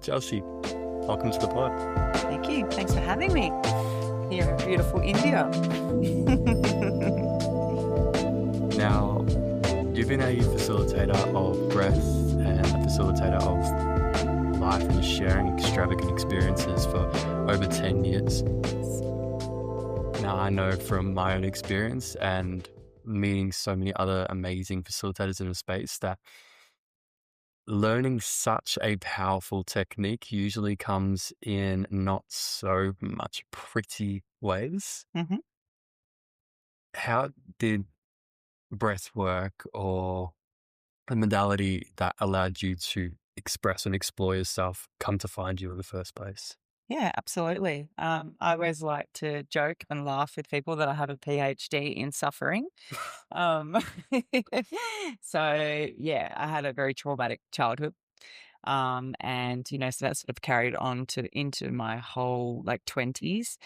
Chelsea, welcome to the pod. Thank you. Thanks for having me here in beautiful India. Now, you've been a facilitator of breath and a facilitator of life and just sharing extravagant experiences for over 10 years. Now, I know from my own experience and meeting so many other amazing facilitators in the space that learning such a powerful technique usually comes in not so much pretty ways. hmm How did breath work or a modality that allowed you to express and explore yourself come to find you in the first place? Yeah, absolutely. I always like to joke and laugh with people that I have a PhD in suffering. Um, so yeah, I had a very traumatic childhood. And so that sort of carried on to into my whole like 20s,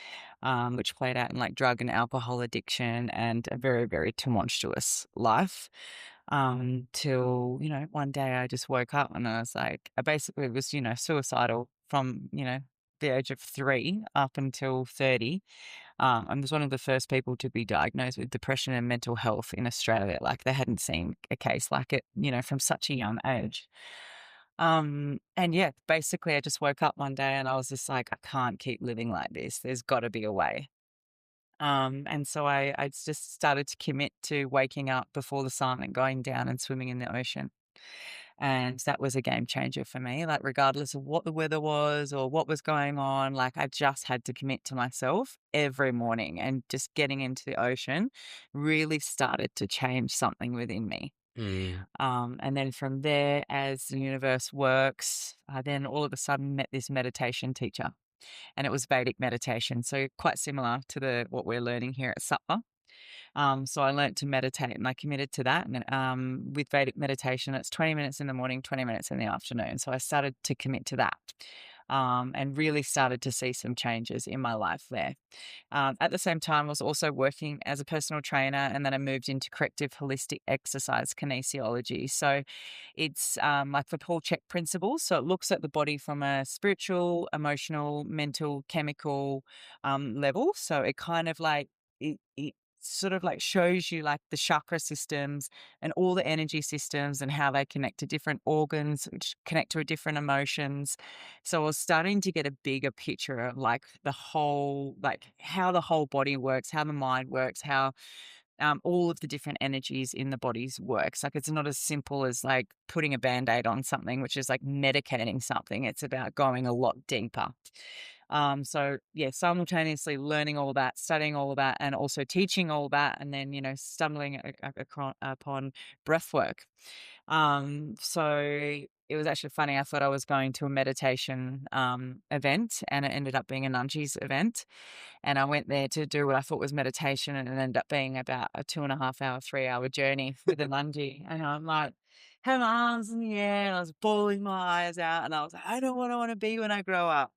which played out in like drug and alcohol addiction and a very, very tumultuous life. Till, one day I just woke up and I was like, I basically was, suicidal from, the age of 3 up until 30. I was one of the first people to be diagnosed with depression and mental health in Australia. Like they hadn't seen a case like it, from such a young age. And yeah, basically I just woke up one day and I was just like, I can't keep living like this. There's got to be a way. And so I just started to commit to waking up before the sun and going down and swimming in the ocean. And that was a game changer for me. Like, regardless of what the weather was or what was going on, like, I just had to commit to myself every morning. And just getting into the ocean really started to change something within me. Mm. And then from there, as the universe works, I then all of a sudden met this meditation teacher, and it was Vedic meditation. So quite similar to what we're learning here at SUPA. So I learnt to meditate and I committed to that. And with Vedic meditation, it's 20 minutes in the morning, 20 minutes in the afternoon. So I started to commit to that. And really started to see some changes in my life there. At the same time, I was also working as a personal trainer, and then I moved into corrective holistic exercise kinesiology. So it's like the Paul Chek principles. So it looks at the body from a spiritual, emotional, mental, chemical level. So it kind of like it sort of like shows you like the chakra systems and all the energy systems and how they connect to different organs, which connect to different emotions. So I was starting to get a bigger picture of like the whole, like how the whole body works, how the mind works, how all of the different energies in the bodies works. Like it's not as simple as like putting a band-aid on something, which is like medicating something. It's about going a lot deeper. So yeah, simultaneously learning all that, studying all of that, and also teaching all that, and then, stumbling upon breath work. So it was actually funny. I thought I was going to a meditation event, and it ended up being a Nunji's event. And I went there to do what I thought was meditation, and it ended up being about a 2.5 hour, 3 hour journey with a Nunji. And I'm like, had my arms in the air, and I was bawling my eyes out, and I was like, I don't want to be when I grow up.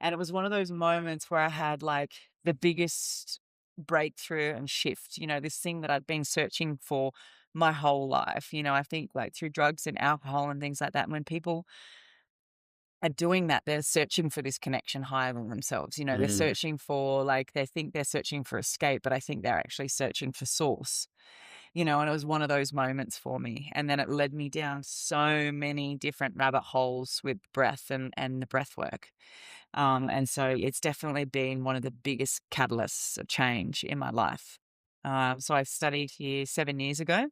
And it was one of those moments where I had like the biggest breakthrough and shift, this thing that I'd been searching for my whole life. I think like through drugs and alcohol and things like that, when people are doing that, they're searching for this connection higher than themselves. They're Mm. searching for like, they think they're searching for escape, but I think they're actually searching for source. And it was one of those moments for me. And then it led me down so many different rabbit holes with breath and the breath work. And so it's definitely been one of the biggest catalysts of change in my life. So I studied here 7 years ago.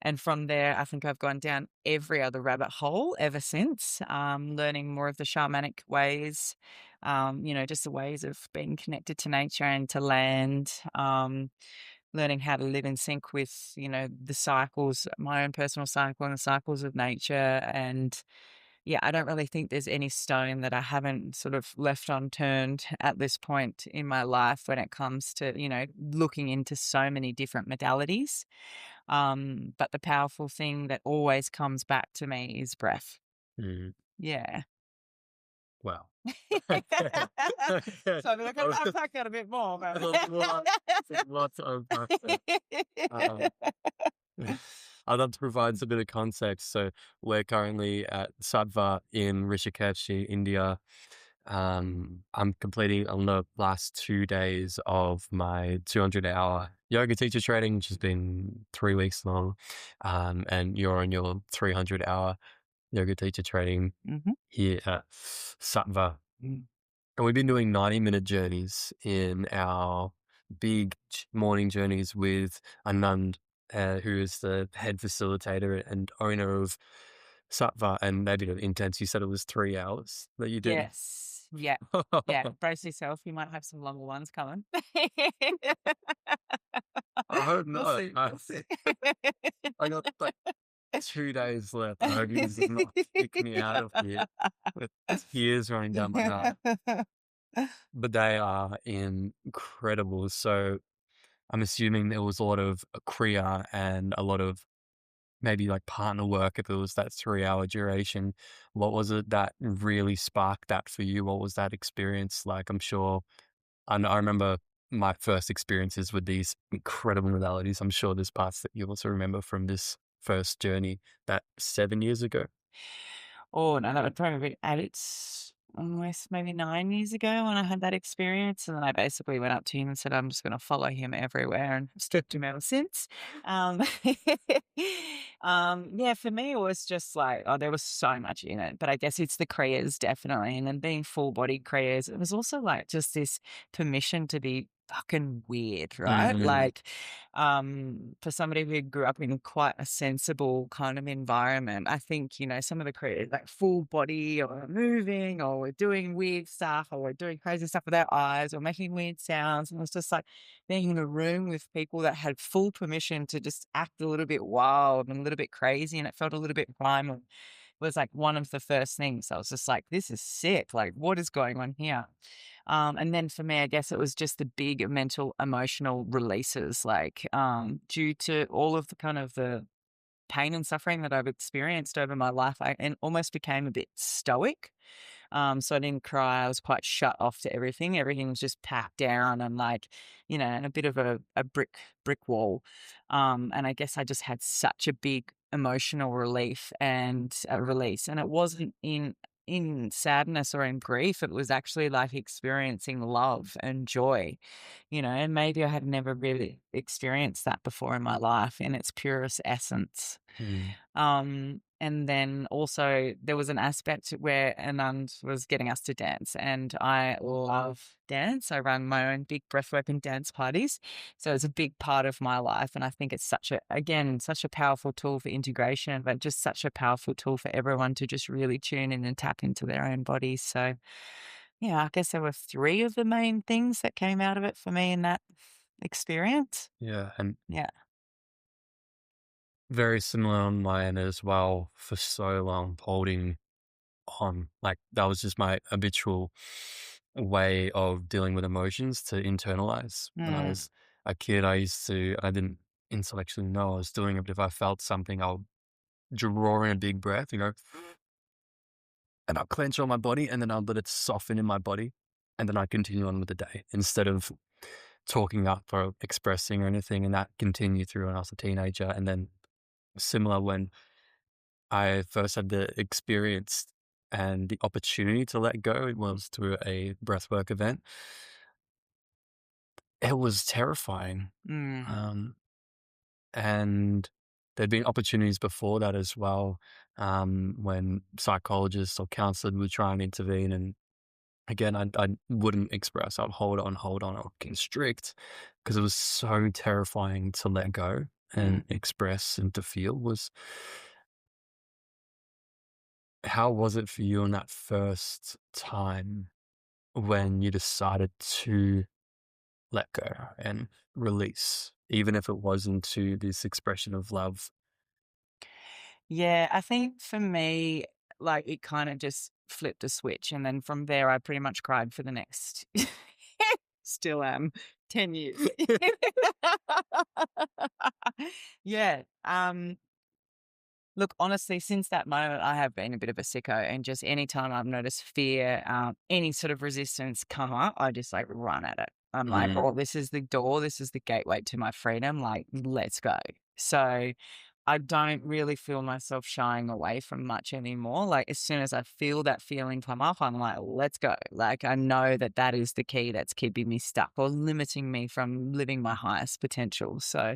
And from there, I think I've gone down every other rabbit hole ever since, learning more of the shamanic ways, just the ways of being connected to nature and to land, learning how to live in sync with, the cycles, my own personal cycle and the cycles of nature. And yeah, I don't really think there's any stone that I haven't sort of left unturned at this point in my life when it comes to, looking into so many different modalities. But the powerful thing that always comes back to me is breath. Mm. Yeah. Wow. So I mean, I can unpack that a bit more. There's a lot to unpack there. Um, I'd love to provide a bit of context. So we're currently at Sattva in Rishikesh, India. I'm completing on the last 2 days of my 200-hour yoga teacher training, which has been 3 weeks long. And you're on your 300-hour yoga teacher training Mhm. here at Sattva. And we've been doing 90-minute journeys in our big morning journeys with Anand, who is the head facilitator and owner of Sattva. And they did it intense. You said it was 3 hours that you did. Yes. Yeah. Yeah. Brace yourself. You might have some longer ones coming. I hope We'll not. see. We'll see. I got like 2 days left. I hope he does not kick me out of here with tears running down my eyes. But they are incredible. So I'm assuming there was a lot of kriya and a lot of maybe like partner work if it was that 3 hour duration. What was it that really sparked that for you? What was that experience like? I'm sure I remember my first experiences with these incredible modalities. I'm sure there's parts that you also remember from this first journey that 7 years ago. Oh, no, that would probably be 8, almost maybe 9 years ago when I had that experience, and then I basically went up to him and said, "I'm just gonna follow him everywhere," and I've stalked him ever since. Um, yeah, for me, it was just like, oh, there was so much in it, but I guess it's the kriyas definitely, and then being full-bodied kriyas, it was also like just this permission to be fucking weird, right? Mm, Like, for somebody who grew up in quite a sensible kind of environment, I think, some of the creators like full body or we're moving or we're doing weird stuff or we're doing crazy stuff with our eyes or making weird sounds. And it was just like being in a room with people that had full permission to just act a little bit wild and a little bit crazy. And it felt a little bit primal. Was like one of the first things. I was just like, this is sick. Like, what is going on here? And then for me, I guess it was just the big mental, emotional releases, like due to all of the kind of the pain and suffering that I've experienced over my life, and almost became a bit stoic. So I didn't cry. I was quite shut off to everything. Everything was just packed down and like, and a bit of a brick wall. And I guess I just had such a big emotional relief and a release. And it wasn't in sadness or in grief. It was actually like experiencing love and joy, and maybe I had never really experienced that before in my life in its purest essence. mm, And then also there was an aspect where Anand was getting us to dance, and I love dance. I run my own big breathwork and dance parties. So it's a big part of my life. And I think it's such a powerful tool for integration, but just such a powerful tool for everyone to just really tune in and tap into their own bodies. So yeah, I guess there were 3 of the main things that came out of it for me in that experience. yeah. And Yeah. very similar on my end as well for so long, holding on. Like that was just my habitual way of dealing with emotions to internalize. When I Mm. was a kid, I didn't intellectually know I was doing it, but if I felt something, I'll draw in a big breath, and I'll clench on my body and then I'll let it soften in my body. And then I continue on with the day instead of talking up or expressing or anything. And that continued through when I was a teenager. And then similar when I first had the experience and the opportunity to let go, it was through a breathwork event. It was terrifying. Mm. Um, and there'd been opportunities before that as well, when psychologists or counselors would try and intervene. And again, I wouldn't express. I'd hold on, or constrict because it was so terrifying to let go and Mm. express and to feel. How was it for you in that first time when you decided to let go and release, even if it wasn't to this expression of love? Yeah, I think for me, like it kind of just flipped a switch. And then from there, I pretty much cried for the next, still am, 10 years. Yeah. Look, honestly, since that moment, I have been a bit of a sicko. And just anytime I've noticed fear, any sort of resistance come up, I just like run at it. I'm like, Mm, oh, this is the door. This is the gateway to my freedom. Like, let's go. So, I don't really feel myself shying away from much anymore. Like, as soon as I feel that feeling come up, I'm like, let's go. Like, I know that that is the key that's keeping me stuck or limiting me from living my highest potential. So,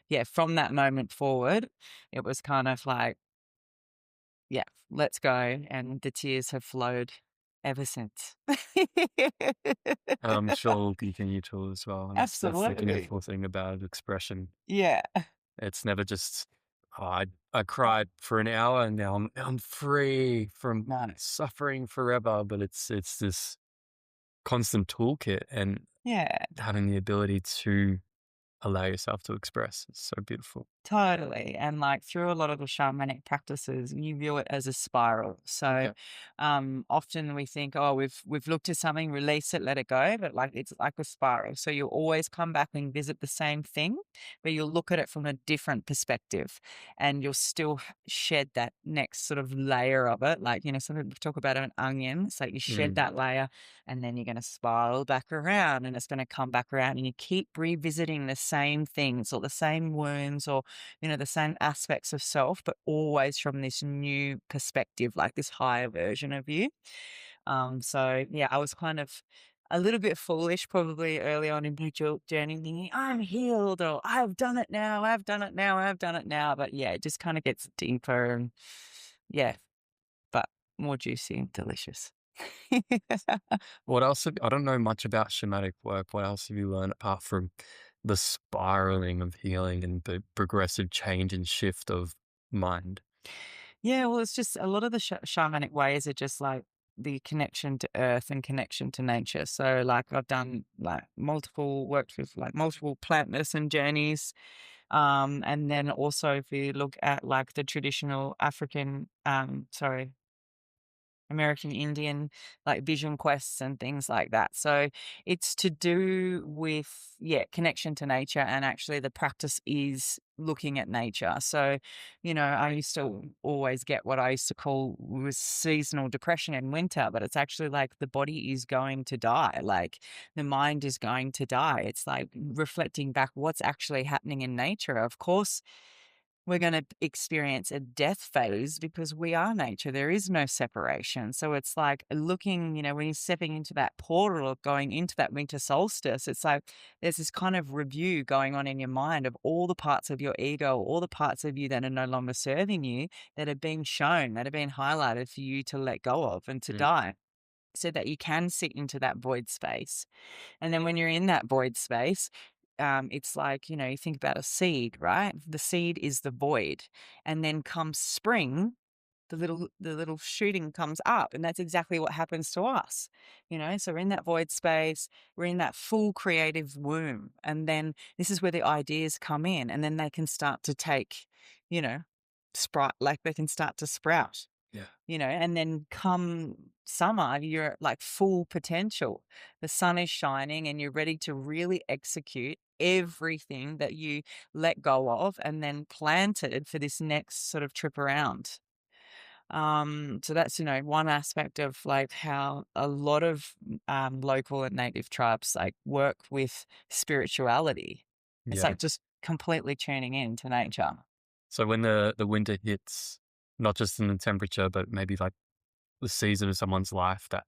yeah, from that moment forward, it was kind of like, yeah, let's go. And the tears have flowed ever since. I'm sure we'll continue to as well. And that's the Absolutely. beautiful thing about expression. Yeah. It's never just, oh, I cried for an hour and now I'm free from No. suffering forever. But it's this constant toolkit, and Yeah. having the ability to allow yourself to express is so beautiful. Totally. And like through a lot of the shamanic practices, you view it as a spiral. So Yeah. often we think, oh, we've looked at something, release it, let it go. But like it's like a spiral. So you always come back and visit the same thing, but you'll look at it from a different perspective and you'll still shed that next sort of layer of it. Like, some people talk about an onion. It's like you shed Mm. that layer and then you're going to spiral back around and it's going to come back around and you keep revisiting the same things or the same wounds or the same aspects of self, but always from this new perspective, like this higher version of you. So yeah, I was kind of a little bit foolish probably early on in my journey thinking, I'm healed or I've done it now, I've done it now, I've done it now. But yeah, it just kind of gets deeper and yeah, but more juicy and delicious. What else? I don't know much about shamanic work. What else have you learned apart from the spiraling of healing and the progressive change and shift of mind? Yeah, well, it's just a lot of the shamanic ways are just like the connection to earth and connection to nature. So, like, I've done like worked with like multiple plant medicine journeys. And then also, if you look at like the traditional African, sorry, American Indian, like vision quests and things like that. So it's to do with, yeah, connection to nature. And actually, the practice is looking at nature. So, I used to always get what I used to call was seasonal depression in winter, but it's actually like the body is going to die. Like the mind is going to die. It's like reflecting back what's actually happening in nature. Of course, we're going to experience a death phase because we are nature. There is no separation. So it's like looking, when you're stepping into that portal or going into that winter solstice, it's like there's this kind of review going on in your mind of all the parts of your ego, all the parts of you that are no longer serving you, that are being shown, that are being highlighted for you to let go of and to Mm. die so that you can sit into that void space. And then when you're in that void space, it's like, you think about a seed, right? The seed is the void. And then comes spring, the little shooting comes up. And that's exactly what happens to us. So we're in that void space, we're in that full creative womb. And then this is where the ideas come in. And then they can start to take, you know, like they can start to sprout. Yeah. And then come summer, you're at like full potential. The sun is shining and you're ready to really execute everything that you let go of and then planted for this next sort of trip around. So that's, one aspect of like how a lot of local and native tribes like work with spirituality. It's Yeah. like just completely tuning in to nature. So when the winter hits, not just in the temperature, but maybe like the season of someone's life, that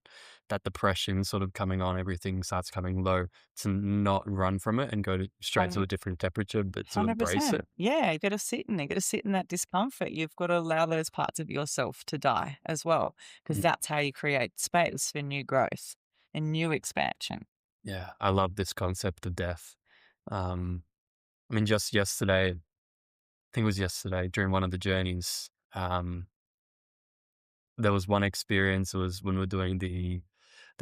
depression sort of coming on, everything starts coming low, to not run from it and go straight to a different temperature, but to embrace 100%. it. Yeah, you gotta sit in it. You gotta sit in that discomfort. You've got to allow those parts of yourself to die as well, because Mm. that's how you create space for new growth and new expansion. Yeah, I love this concept of death. Um, I mean, just yesterday, I think it was yesterday during one of the journeys, there was one experience. It was when we were doing the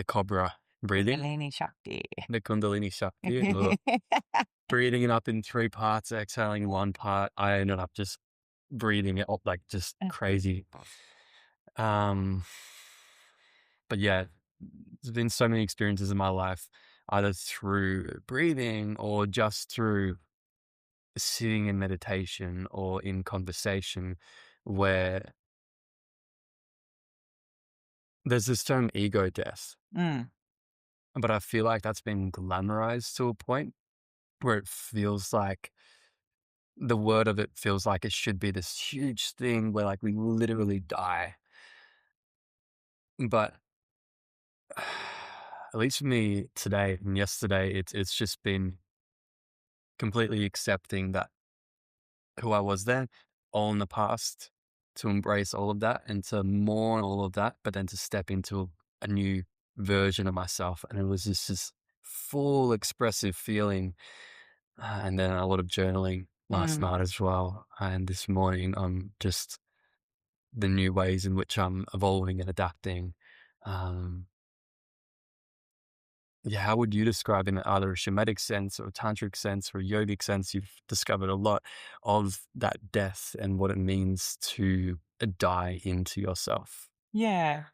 cobra breathing, Kundalini Shakti. the Kundalini Shakti. Ugh. Breathing it up in three parts, exhaling one part. I ended up just breathing it up like just crazy. Um, but yeah, there's been so many experiences in my life, either through breathing or just through sitting in meditation or in conversation, where there's this term ego death, Mm, but I feel like that's been glamorized to a point where it feels like the word of it feels like it should be this huge thing where like we literally die. But at least for me today and yesterday, it's just been completely accepting that who I was then, all in the past, to embrace all of that and to mourn all of that, but then to step into a new version of myself. And it was just this full expressive feeling. And then a lot of journaling last Mm. night as well. And this morning, just the new ways in which I'm evolving and adapting. Um, yeah, how would you describe in either a shamanic sense or a tantric sense or a yogic sense? You've discovered a lot of that death and what it means to die into yourself. Yeah.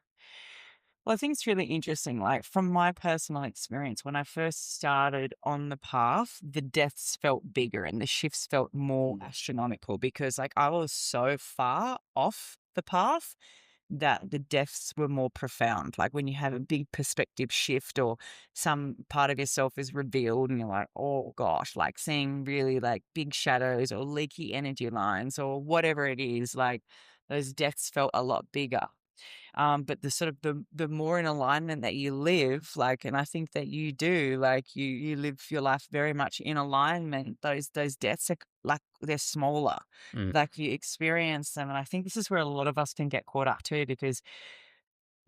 Well, I think it's really interesting. Like from my personal experience, when I first started on the path, the deaths felt bigger and the shifts felt more astronomical because like I was so far off the path that the deaths were more profound. Like when you have a big perspective shift or some part of yourself is revealed and you're like, oh gosh, like seeing really like big shadows or leaky energy lines or whatever it is, like those deaths felt a lot bigger. But the sort of the more in alignment that you live, like, and I think that you do, like you live your life very much in alignment. Those deaths are like they're smaller, Mm. like you experience them, and I think this is where a lot of us can get caught up too, because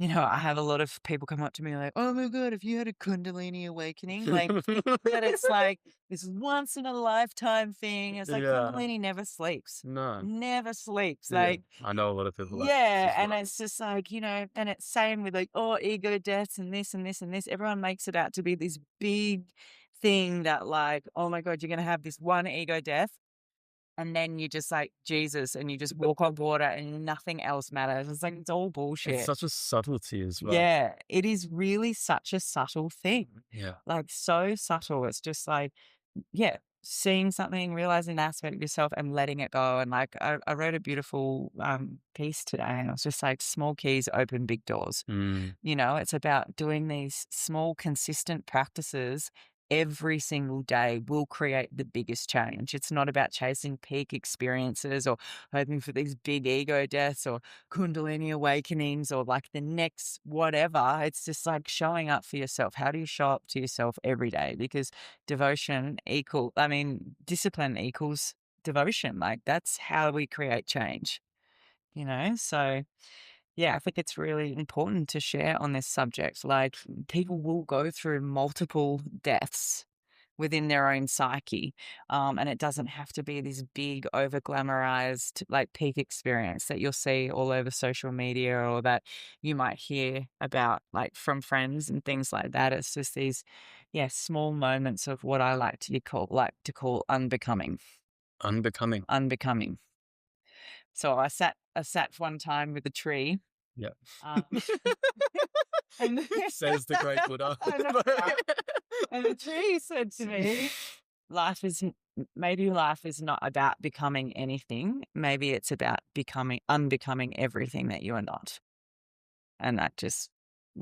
I have a lot of people come up to me like, "Oh my god, if you had a Kundalini awakening," like, that it's like this once in a lifetime thing. It's like Yeah. Kundalini never sleeps, No. never sleeps. Yeah. Like, I know a lot of people like this yeah, as and well. it's just like, and it's same with like, oh, ego deaths and this and this and this. Everyone makes it out to be this big thing that like, oh my God, you're gonna have this one ego death. And then you just like Jesus and you just walk on water and nothing else matters. It's like it's all It's bullshit. such a subtlety as well. Yeah, it is really such a subtle thing. Yeah. Like so subtle. It's just like, yeah, seeing something, realizing an aspect of yourself and letting it go. And like I wrote a beautiful piece today and it was just like small keys open big doors. Mm. It's about doing these small, consistent practices every single day will create the biggest change. It's not about chasing peak experiences or hoping for these big ego deaths or Kundalini awakenings or like the next whatever. It's just like showing up for yourself. How do you show up to yourself every day? Because discipline equals devotion. Like that's how we create change. So yeah, I think it's really important to share on this subject. Like, people will go through multiple deaths within their own psyche. And it doesn't have to be this big, over glamorized, like peak experience that you'll see all over social media or that you might hear about, like from friends and things like that. It's just these, yeah, small moments of what I like to call unbecoming. Unbecoming. Unbecoming. So I sat one time with a tree. Yeah. Um, and Says the great Buddha. I know, right? And the tree said to me, maybe life is not about becoming anything. Maybe it's about unbecoming everything that you are not. And that just,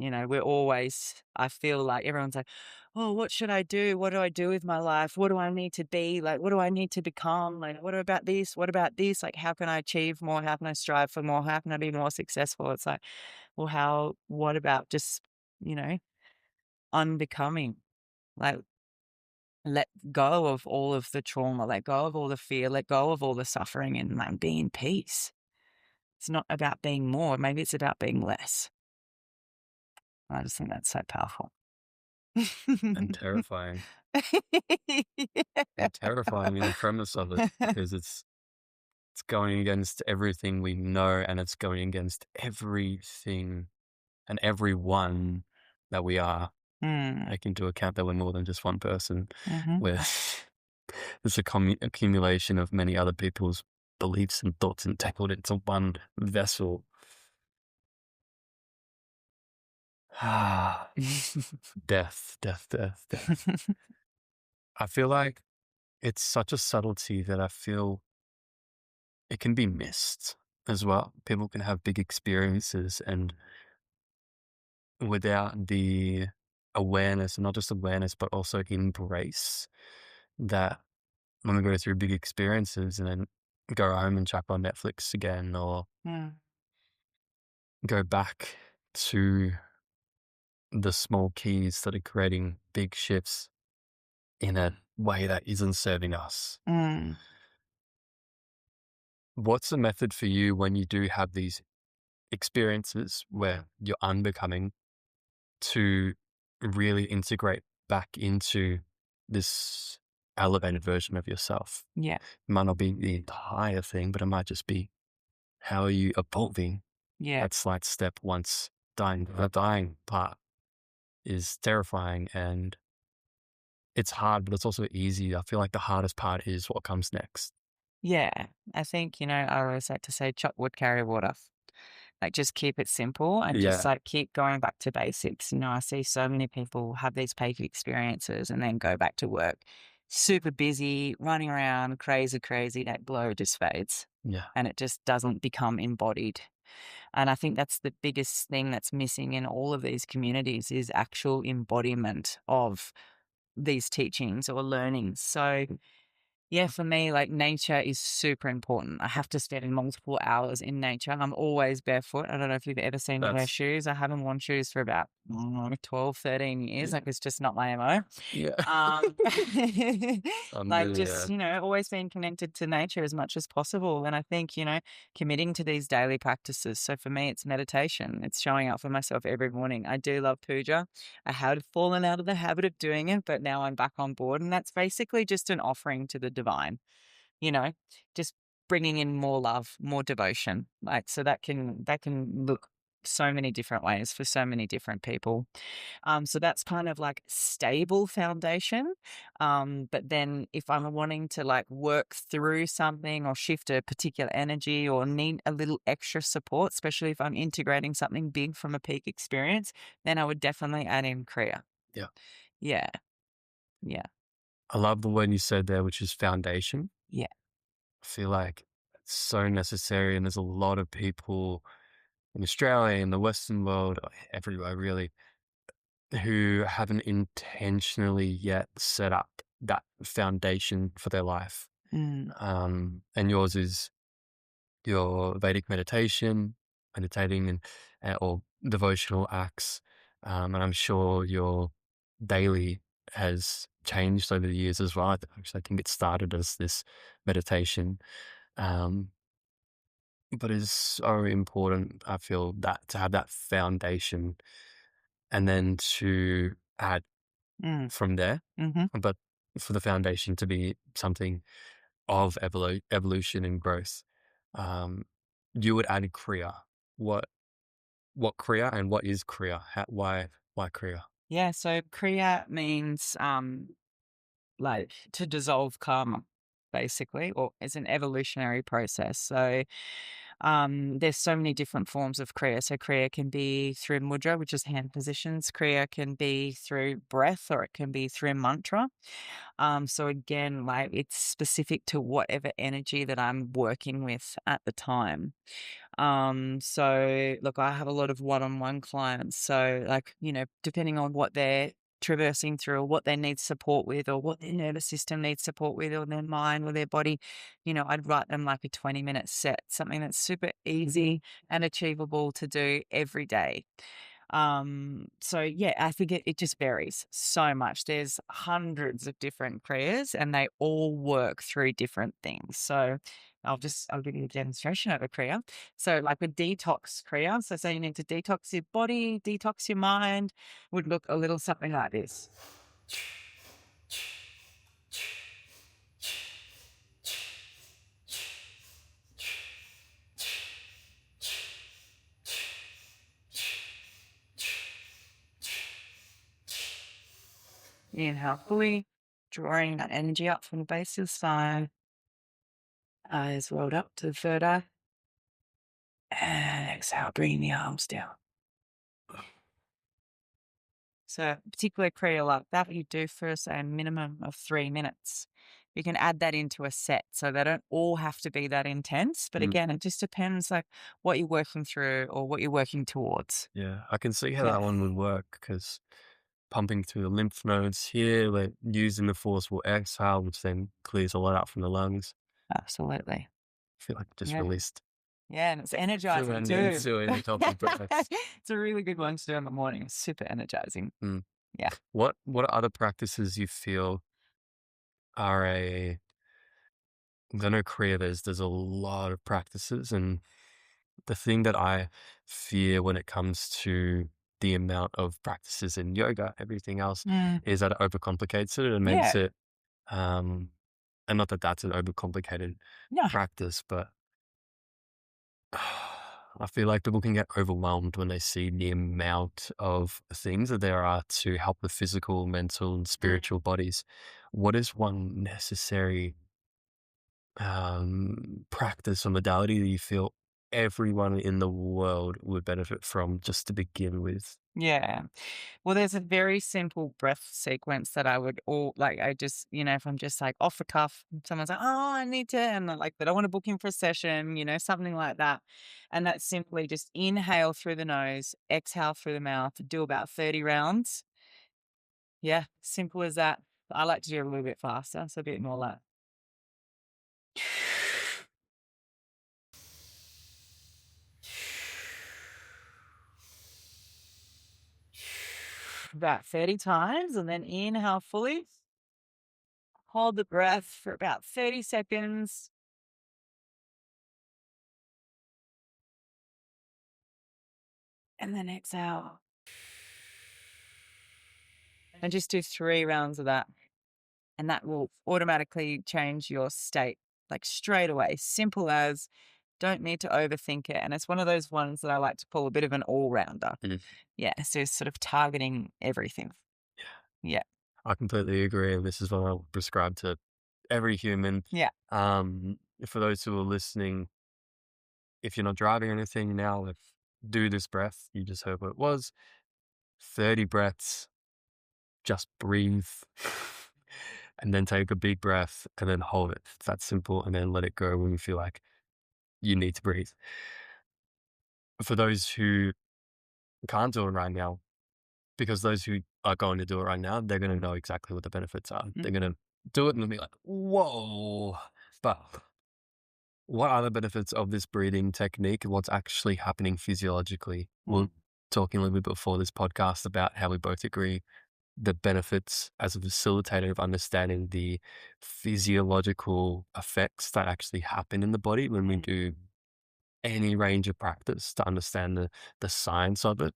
I feel like everyone's like, oh, what should I do? What do I do with my life? What do I need to be? Like, what do I need to become? Like, what about this? What about this? Like, how can I achieve more? How can I strive for more? How can I be more successful? It's like, well, what about just, you know, unbecoming? Like, let go of all of the trauma, let go of all the fear, let go of all the suffering and like be in peace. It's not about being more. Maybe it's about being less. I just think that's so powerful. And terrifying. And terrifying in the premise of it because it's going against everything we know and it's going against everything and everyone that we are. Mm, Take into account that we're more than just one person. mhm. We're there's a accumulation of many other people's beliefs and thoughts entangled into one vessel. Death, death, death, death. I feel like it's such a subtlety that I feel it can be missed as well. People can have big experiences and without the awareness, and not just awareness, but also embrace that when we go through big experiences and then go home and chuck on Netflix again, or Mm, go back to the small keys that are creating big shifts in a way that isn't serving us. mm, What's the method for you when you do have these experiences where you're unbecoming, to really integrate back into this elevated version of yourself? yeah, It might not be the entire thing, but it might just be, how are you evolving yeah. that slight step once dying? The dying part is terrifying and it's hard, but it's also easy. I feel like the hardest part is what comes next. Yeah, I think, I always like to say, "Chuck wood, carry water." Like, just keep it simple and just, Yeah. like, keep going back to basics. I see so many people have these peak experiences and then go back to work super busy, running around, crazy, crazy, that glow just fades, Yeah. and it just doesn't become embodied. And I think that's the biggest thing that's missing in all of these communities is actual embodiment of these teachings or learnings. So yeah, for me, like nature is super important. I have to spend multiple hours in nature. I'm always barefoot. I don't know if you've ever seen me wear That's, shoes. I haven't worn shoes for about 12, 13 years. yeah. Like it's just not my MO. Yeah. Um, I'm like really, just, always being connected to nature as much as possible. And I think, committing to these daily practices. So for me, it's meditation. It's showing up for myself every morning. I do love puja. I had fallen out of the habit of doing it, but now I'm back on board. And that's basically just an offering to the divine, you know, just bringing in more love, more devotion. Like, so that can look so many different ways for so many different people. So that's kind of like stable foundation. But then if I'm wanting to like work through something or shift a particular energy or need a little extra support, especially if I'm integrating something big from a peak experience, then I would definitely add in Kriya. yeah. Yeah. Yeah. I love the word you said there, which is foundation. Yeah. I feel like it's so necessary. And there's a lot of people in Australia, in the Western world, everywhere really, who haven't intentionally yet set up that foundation for their life. Mm, And yours is your Vedic meditation, meditating and or devotional acts. And I'm sure your daily has changed over the years as well. Actually, I think it started as this meditation. Um, but it's so important, I feel, that to have that foundation and then to add mm, from there. mhm. But for the foundation to be something of evolution and growth, um, you would add Kriya. What what Kriya and what is Kriya? Why Kriya? Yeah, so Kriya means like to dissolve karma, basically, or it's an evolutionary process. So there's so many different forms of Kriya. So Kriya can be through mudra, which is hand positions. Kriya can be through breath or it can be through mantra. So again, like it's specific to whatever energy that I'm working with at the time. So look, I have a lot of one-on-one clients. So like, depending on what they're traversing through or what they need support with or what their nervous system needs support with or their mind or their body, I'd write them like a 20-minute set, something that's super easy and achievable to do every day. So yeah, I think it just varies so much. There's hundreds of different prayers and they all work through different things. So I'll give you a demonstration of a prayer. So like a detox prayer. So say you need to detox your body, detox your mind, would look a little something like this. Inhale fully, drawing that energy up from the base of the spine. Eyes rolled up to the third eye. And exhale, bringing the arms down. So a particular prayer like that, you do for say a minimum of 3 minutes. You can add that into a set. So they don't all have to be that intense. But Mm, again, it just depends like what you're working through or what you're working towards. yeah, I can see how Yeah. that one would work because pumping through the lymph nodes here. We're using the forceful exhale, which then clears a lot out from the lungs. Absolutely. I feel like I just Yeah. released Yeah, and it's so energizing many too. into any topic breaths. It's a really good one to do in the morning. It's super energizing. Mm. Yeah. What are other practices you feel are a I know Korea, there's a lot of practices, and the thing that I fear when it comes to the amount of practices in yoga, everything else, Mm. is that it overcomplicates it and makes Yeah. it, and not that that's an overcomplicated No. practice, but I feel like people can get overwhelmed when they see the amount of things that there are to help the physical, mental, and spiritual bodies. What is one necessary practice or modality that you feel everyone in the world would benefit from just to begin with? Yeah. Well, there's a very simple breath sequence that I would all like. I just, if I'm just like off the cuff, someone's like, oh, I need to, and they're like, they don't want to book in for a session, something like that. And that's simply just inhale through the nose, exhale through the mouth, do about 30 rounds. Yeah. Simple as that. I like to do it a little bit faster. So a bit more like about 30 times and then inhale fully. Hold the breath for about 30 seconds. And then exhale. And just do 3 rounds of that. And that will automatically change your state, like straight away. Simple as, don't need to overthink it. And it's one of those ones that I like to call a bit of an all-rounder. Mm. Yeah. So sort of targeting everything. Yeah. I completely agree, and this is what I'll prescribe to every human. Yeah. For those who are listening, if you're not driving or anything now, do this breath. You just heard what it was. 30 breaths, just breathe, and then take a big breath and then hold it. It's that simple, and then let it go when you feel like you need to breathe. For those who can't do it right now, because those who are going to do it right now, they're going to know exactly what the benefits are. They're going to do it and they'll be like, whoa. But what are the benefits of this breathing technique? What's actually happening physiologically? We're talking a little bit before this podcast about how we both agree the benefits as a facilitator of understanding the physiological effects that actually happen in the body when we do any range of practice to understand the science of it.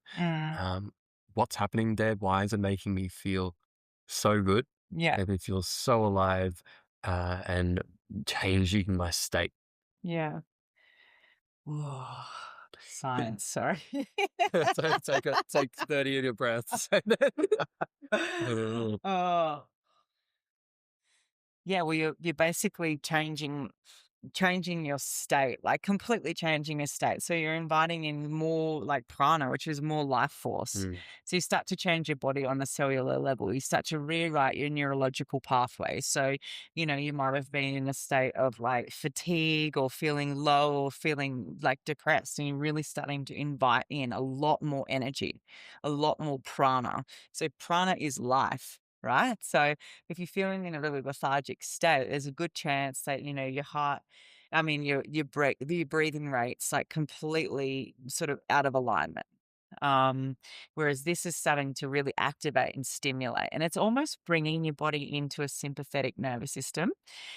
What's happening there? Why is it making me feel so good? Yeah. Making me feel so alive and changing my state. Yeah. Science, sorry. Take 30 of your breaths. And then Oh. Yeah, well, you're basically changing your state, like completely changing your state. So you're inviting in more like prana, which is more life force. So you start to change your body on a cellular level. You start to rewrite your neurological pathways. So, you might have been in a state of like fatigue or feeling low or feeling like depressed, and you're really starting to invite in a lot more energy, a lot more prana. So prana is life. Right. So if you're feeling in a really lethargic state, there's a good chance that, your heart, your breathing rate's like completely sort of out of alignment. Whereas this is starting to really activate and stimulate, and it's almost bringing your body into a sympathetic nervous system.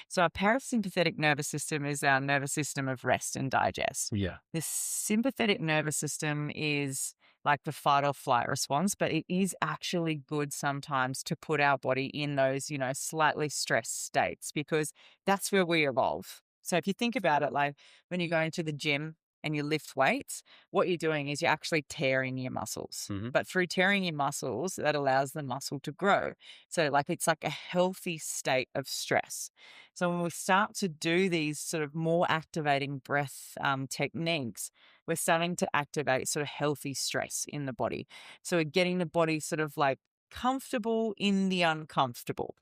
So our parasympathetic nervous system is our nervous system of rest and digest. Yeah. The sympathetic nervous system is like the fight or flight response, but it is actually good sometimes to put our body in those, slightly stressed states, because that's where we evolve. So if you think about it, like when you go into the gym and you lift weights, what you're doing is you're actually tearing your muscles. But through tearing your muscles, that allows the muscle to grow. So it's like a healthy state of stress. So when we start to do these sort of more activating breath techniques, we're starting to activate sort of healthy stress in the body. So we're getting the body sort of like comfortable in the uncomfortable.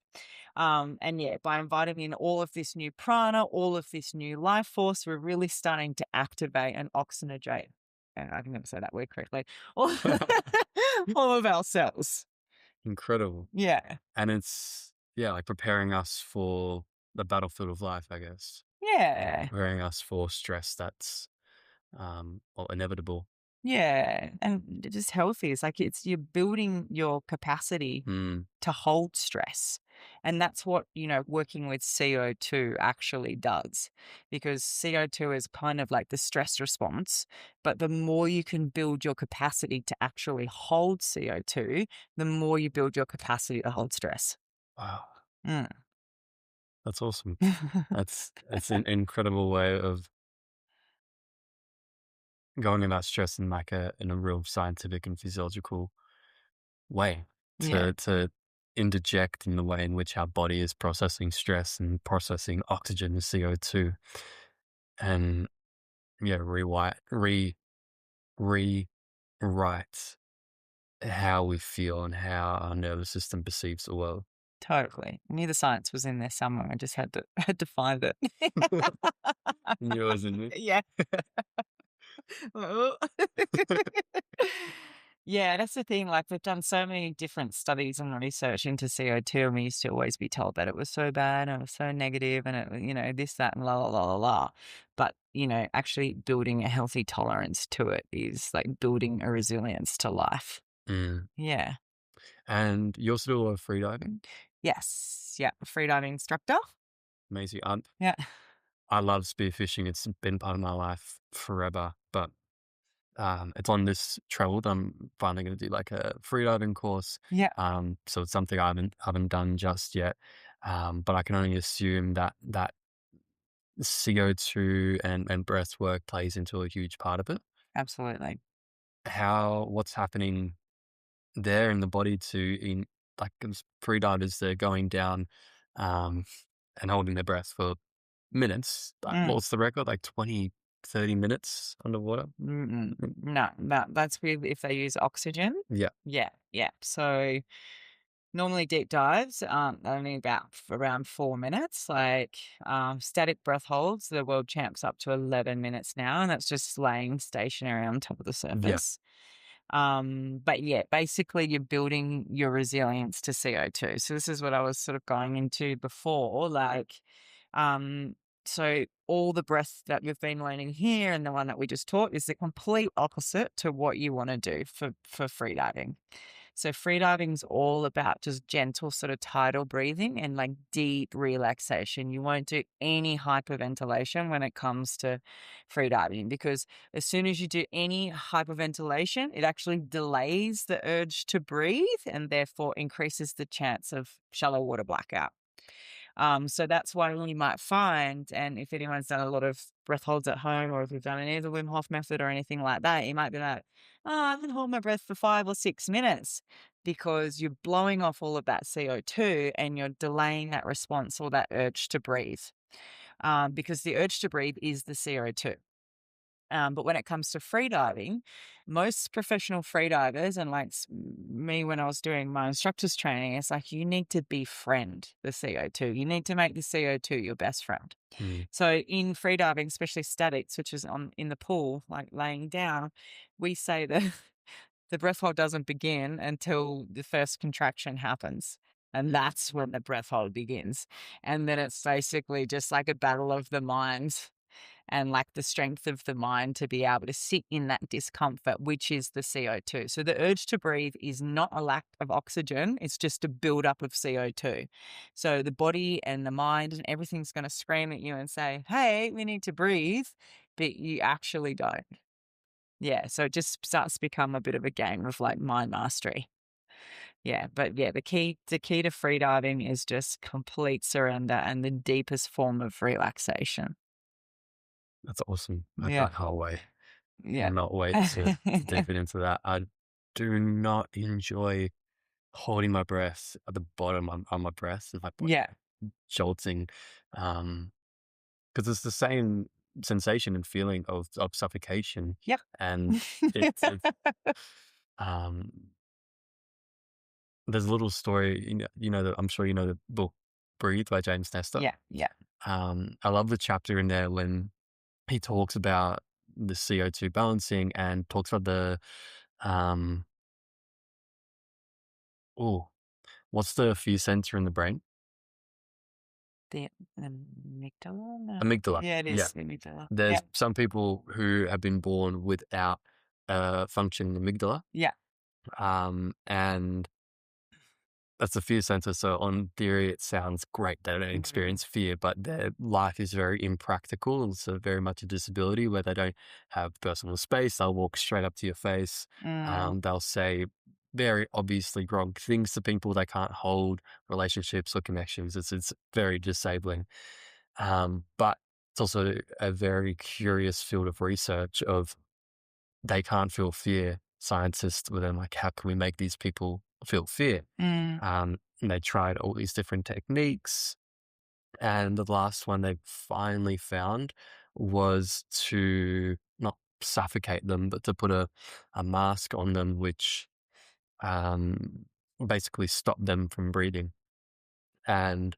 And yeah, by inviting in all of this new prana, all of this new life force, we're really starting to activate and oxygenate. I can never say that word correctly. All of our cells. Incredible. Yeah. And it's, yeah, like preparing us for the battlefield of life, I guess. Yeah. Preparing us for stress that's, well, inevitable. Yeah. And just healthy. It's like you're building your capacity Mm. to hold stress. And that's what, working with CO2 actually does. Because CO2 is kind of like the stress response. But the more you can build your capacity to actually hold CO2, the more you build your capacity to hold stress. Wow. Mm. That's awesome. It's an incredible way of going about stress in like in a real scientific and physiological way Yeah, to interject in the way in which our body is processing stress and processing oxygen and CO2 and yeah, rewrite how we feel and how our nervous system perceives the world. totally. I knew the science was in there somewhere. I just had to had to find it. You always in me. Yeah. Yeah, that's the thing. Like, we've done so many different studies and research into CO2, and we used to always be told that it was so bad and it was so negative and it, this, that, and la, la, la, la, la. But, actually building a healthy tolerance to it is like building a resilience to life. Mm. Yeah. And you're still a freediving? Yes. Yeah. Freediving instructor. Amazing. Yeah. I love spearfishing. It's been part of my life forever, but it's on this trail that I'm finally going to do like a freediving course. Yeah. So it's something I haven't done just yet. But I can only assume that CO2 and breath work plays into a huge part of it. Absolutely. What's happening there in the body in like as freedivers, they're going down, um, and holding their breath for minutes. Like, Mm. what's the record? Like 20, 30 minutes underwater? Mm-mm. Mm. No, that's with if they use oxygen. Yeah. Yeah, yeah. So normally deep dives only about around 4 minutes. Like static breath holds, the world champs up to 11 minutes now, and that's just laying stationary on top of the Yeah. surface. But yeah, basically you're building your resilience to CO2. So this is what I was sort of going into before, like, um, so all the breath that you've been learning here and the one that we just taught is the complete opposite to what you want to do for freediving. So freediving is all about just gentle sort of tidal breathing and like deep relaxation. You won't do any hyperventilation when it comes to freediving because as soon as you do any hyperventilation, it actually delays the urge to breathe and therefore increases the chance of shallow water blackout. So that's why you might find, and if anyone's done a lot of breath holds at home, or if you've done any of the Wim Hof method or anything like that, you might be like, oh, I can hold my breath for 5 or 6 minutes because you're blowing off all of that CO2 and you're delaying that response or that urge to breathe. Because the urge to breathe is the CO2. But when it comes to freediving, most professional freedivers, and like me when I was doing my instructor's training, it's like you need to befriend the CO2. You need to make the CO2 your best friend. Mm. So in freediving, especially statics, which is on in the pool, like laying down, we say that the breath hold doesn't begin until the first contraction happens. And that's when the breath hold begins. And then it's basically just like a battle of the minds and like the strength of the mind to be able to sit in that discomfort, which is the CO2. So the urge to breathe is not a lack of oxygen, it's just a buildup of CO2. So the body and the mind and everything's going to scream at you and say, hey, we need to breathe, but you actually don't. Yeah, so it just starts to become a bit of a game of like mind mastery. Yeah, but yeah, the key to freediving is just complete surrender and the deepest form of relaxation. That's awesome. I Yeah. can't wait. Yeah. Cannot wait to dip it into that. I do not enjoy holding my breath at the bottom of my breath and my body Yeah. jolting, because it's the same sensation and feeling of suffocation, Yep. and it's um, there's a little story, that I'm sure you know the book Breathe by James Nestor. Yeah, yeah, I love the chapter in there when he talks about the CO2 balancing and talks about the, um, oh, What's the fear center in the brain? The amygdala? No. Amygdala. Yeah, it Yeah. is the amygdala. There's Yeah. some people who have been born without a functioning amygdala. Yeah. And that's the fear center. So on theory, it sounds great. They don't experience fear, but their life is very impractical. And so very much a disability where they don't have personal space. They'll walk straight up to your face. Mm, They'll say very obviously wrong things to people. They can't hold relationships or connections. It's very disabling. But it's also a very curious field of research of they can't feel fear. Scientists were then like, how can we make these people feel fear? mm, And they tried all these different techniques. And the last one they finally found was to not suffocate them, but to put a mask on them, which um, basically stopped them from breathing. And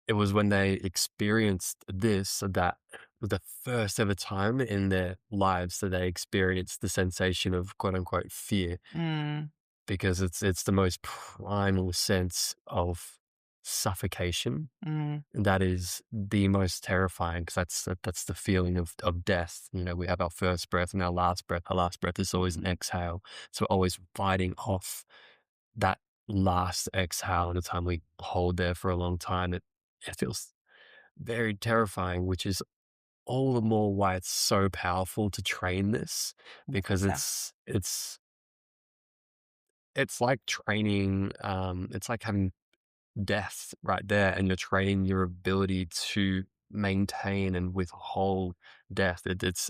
it was when they experienced this that was the first ever time in their lives that they experienced the sensation of quote unquote fear, mm, because it's the most primal sense of suffocation mm, that is the most terrifying, because that's the feeling of death. You know, we have our first breath and our last breath. Our last breath is always an exhale, so we're always fighting off that last exhale. And the time we hold there for a long time, it feels very terrifying, which is all the more why it's so powerful to train this, because yeah. it's like training, it's like having death right there, and you're training your ability to maintain and withhold death. It's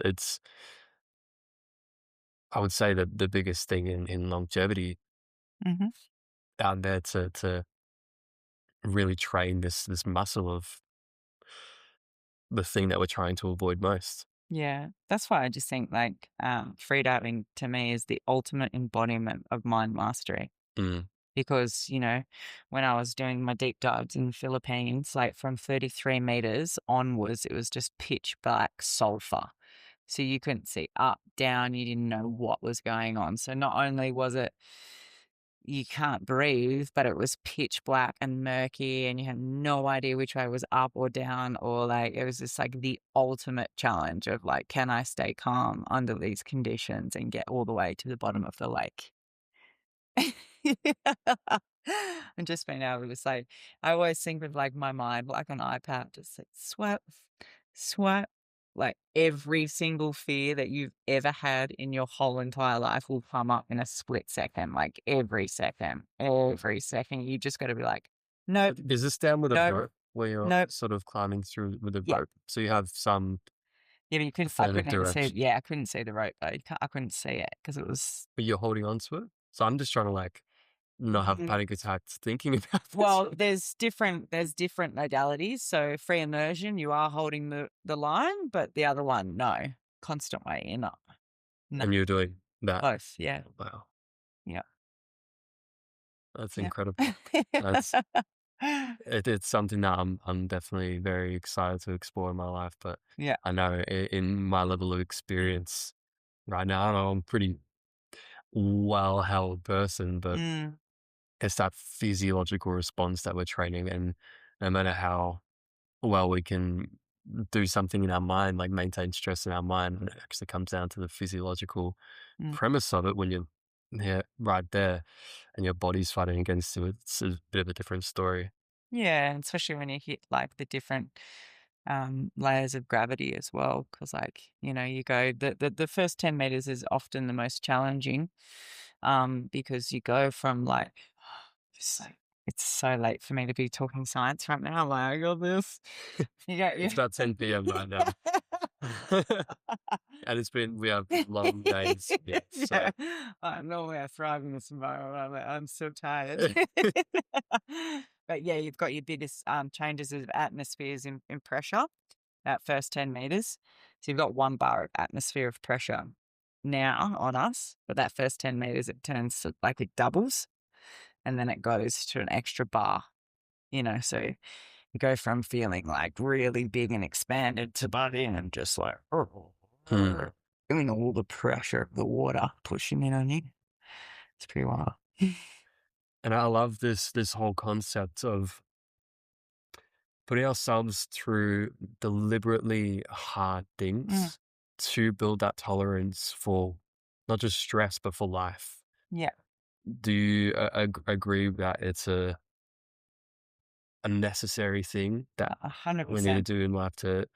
I would say that the biggest thing in longevity Mhm. out there to really train this muscle of the thing that we're trying to avoid most. Yeah, that's why I just think like free diving to me is the ultimate embodiment of mind mastery. Mm, Because, when I was doing my deep dives in the Philippines, like from 33 meters onwards, it was just pitch black sulfur. So you couldn't see up, down, you didn't know what was going on. So not only was it you can't breathe, but it was pitch black and murky, and you had no idea which way was up or down, or like it was just like the ultimate challenge of like, can I stay calm under these conditions and get all the way to the bottom of the lake? And just being able to say, I always think of like my mind like an iPad, just like swipe, swipe. Like every single fear that you've ever had in your whole entire life will come up in a split second. Like every second. You just got to be like, nope, is this down with a nope, rope where you're nope. sort of climbing through with a Yeah. rope, so you have some Yeah, but I affirmative couldn't even see, direction, yeah, I couldn't see the rope though. I couldn't see it because it was, but you're holding on to it? So I'm just trying to like not have mm, panic attacks thinking about this. well, there's different modalities. So free immersion, you are holding the line, but the other one, no. Constant way in, no. No, And you're doing that. both. Yeah. Wow, Yeah. that's Yeah. incredible. That's it's something that I'm definitely very excited to explore in my life. But Yeah. I know in my level of experience right now, I know I'm a pretty well held person, but Mm, it's that physiological response that we're training. And no matter how well we can do something in our mind, like maintain stress in our mind, when it actually comes down to the physiological mm. premise of it, when you're right there and your body's fighting against you, it's a bit of a different story. Yeah, and especially when you hit like the different layers of gravity as well. Because like, you go the first 10 meters is often the most challenging, because you go from like it's like it's so late for me to be talking science right now. I'm like, I got this. You go, It's about 10 p.m. right now. And we have long days. Yeah. yeah. So, Normally I thrive in this environment. I'm so tired. But yeah, you've got your biggest changes of atmospheres in pressure, that first 10 meters. So you've got 1 bar of atmosphere of pressure now on us, but that first 10 meters, it turns to like it doubles, and then it goes to an extra bar, so you go from feeling like really big and expanded to body and just like, hmm. feeling all the pressure of the water pushing in on you. It's pretty wild. And I love this whole concept of putting ourselves through deliberately hard Mm, things to build that tolerance for not just stress, but for life. yeah, Do you agree that it's a necessary thing that a hundred we need to percent. do in life to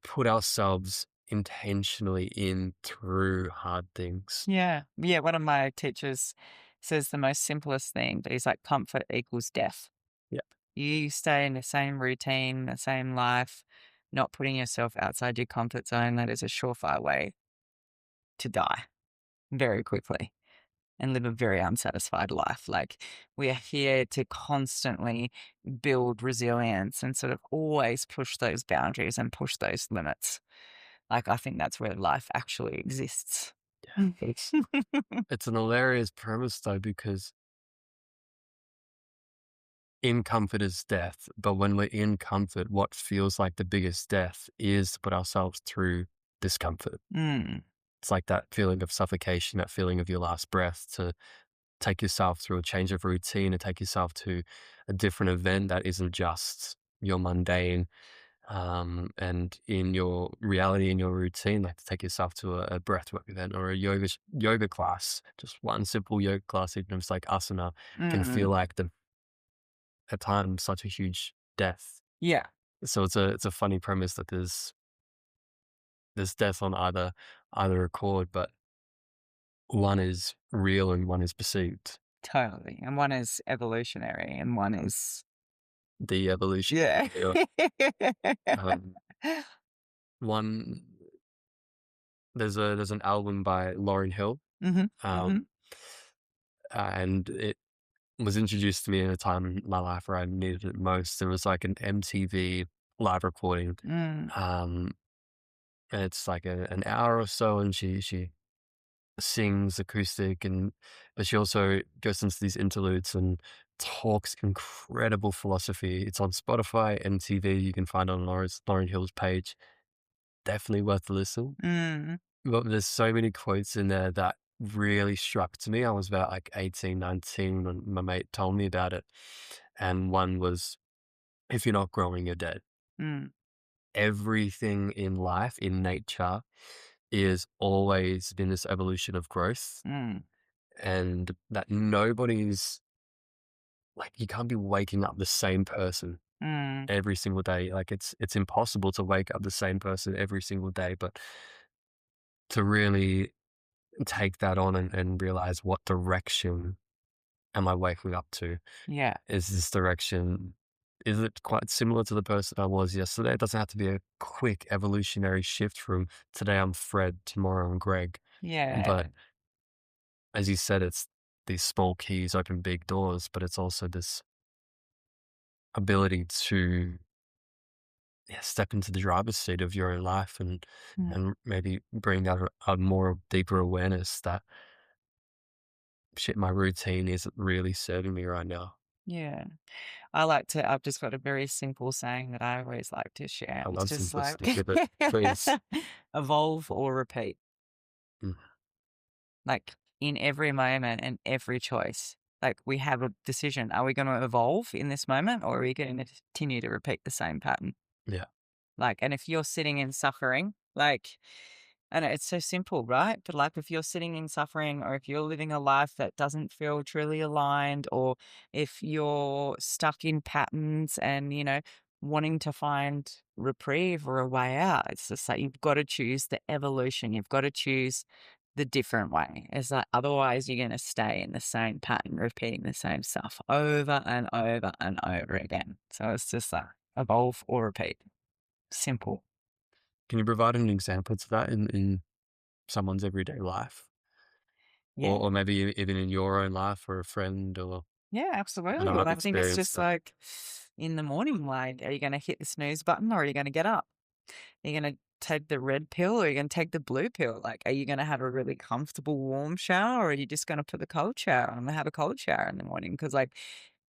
put ourselves intentionally in through hard things? Yeah. Yeah. One of my teachers says the most simplest thing, but he's like, comfort equals death. Yeah. You stay in the same routine, the same life, not putting yourself outside your comfort zone. That is a surefire way to die very quickly and live a very unsatisfied life. Like, we are here to constantly build resilience and sort of always push those boundaries and push those limits. Like, I think that's where life actually exists. Yeah. It's an hilarious premise though, because in comfort is death. But when we're in comfort, what feels like the biggest death is to put ourselves through discomfort. Mm, It's like that feeling of suffocation, that feeling of your last breath, to take yourself through a change of routine and take yourself to a different event that isn't just your mundane. And in your reality, in your routine, like to take yourself to a breathwork event or a yoga class, just one simple yoga class, even if it's like asana, can feel mm. like at times such a huge death. Yeah, So it's a funny premise that there's death on either accord, but one is real and one is perceived. totally. And one is evolutionary and one is, The evolution. yeah. Yeah. Um, one there's an album by Lauryn Hill, Hmm. Hmm. um, and it was introduced to me in a time in my life where I needed it most. It was like an MTV live recording. Mm, Um, and it's like an hour or so, and she sings acoustic, and but she also goes into these interludes and talks incredible philosophy. It's on Spotify, MTV. You can find it on Lauryn Hill's page. Definitely worth a listen. mm, But there's so many quotes in there that really struck to me. I was about like 18, 19 when my mate told me about it. And one was, if you're not growing, you're dead. mm, Everything in life, in nature, is always been this evolution of growth, mm, and that nobody's like, you can't be waking up the same person mm. every single day. Like it's impossible to wake up the same person every single day, but to really take that on and realize what direction am I waking up to? Yeah, Is this direction, is it quite similar to the person I was yesterday? It doesn't have to be a quick evolutionary shift from today I'm Fred, tomorrow I'm Greg. yeah, But as you said, it's these small keys open big doors, but it's also this ability to, yeah, step into the driver's seat of your own life mm, and maybe bring out a more deeper awareness that shit, my routine isn't really serving me right now. yeah. I've just got a very simple saying that I always like to share. I It's love just like, simplicity. Give it, please. evolve or repeat. Mm, Like, in every moment and every choice, like, we have a decision. Are we going to evolve in this moment, or are we going to continue to repeat the same pattern? yeah. Like, and if you're sitting in suffering, like, I know it's so simple, right? But like, if you're sitting in suffering, or if you're living a life that doesn't feel truly aligned, or if you're stuck in patterns and, wanting to find reprieve or a way out, it's just like you've got to choose the evolution. You've got to choose the different way. It's like, otherwise you're going to stay in the same pattern, repeating the same stuff over and over and over again. So it's just like evolve or repeat. Simple. Can you provide an example to that in someone's everyday life? Yeah. Or maybe even in your own life or a friend or Yeah, I know absolutely. And I've I think it's experienced just that. like in the morning, like, are you going to hit the snooze button or are you going to get up? Are you going to take the red pill or are you going to take the blue pill? Like, are you going to have a really comfortable warm shower or are you just going to put the cold shower on and have a cold shower in the morning? Because, like,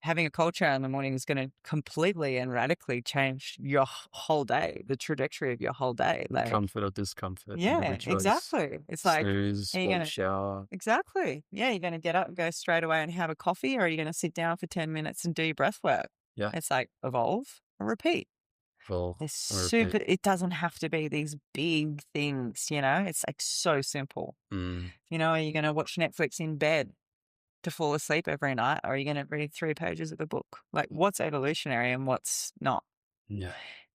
having a cold shower in the morning is going to completely and radically change your whole day, the trajectory of your whole day. Like, Comfort or discomfort in every yeah, choice. exactly. It's like, Snooze, are you warm going to, shower. exactly. Yeah, you're going to get up and go straight away and have a coffee, or are you going to sit down for 10 minutes and do your breath work? Yeah. It's like evolve and repeat. Full They're or repeat. super, it doesn't have to be these big things, you know, it's like so simple. Mm. You know, are you going to watch Netflix in bed to fall asleep every night, or are you going to read 3 pages of a book? Like, what's evolutionary and what's not? Yeah.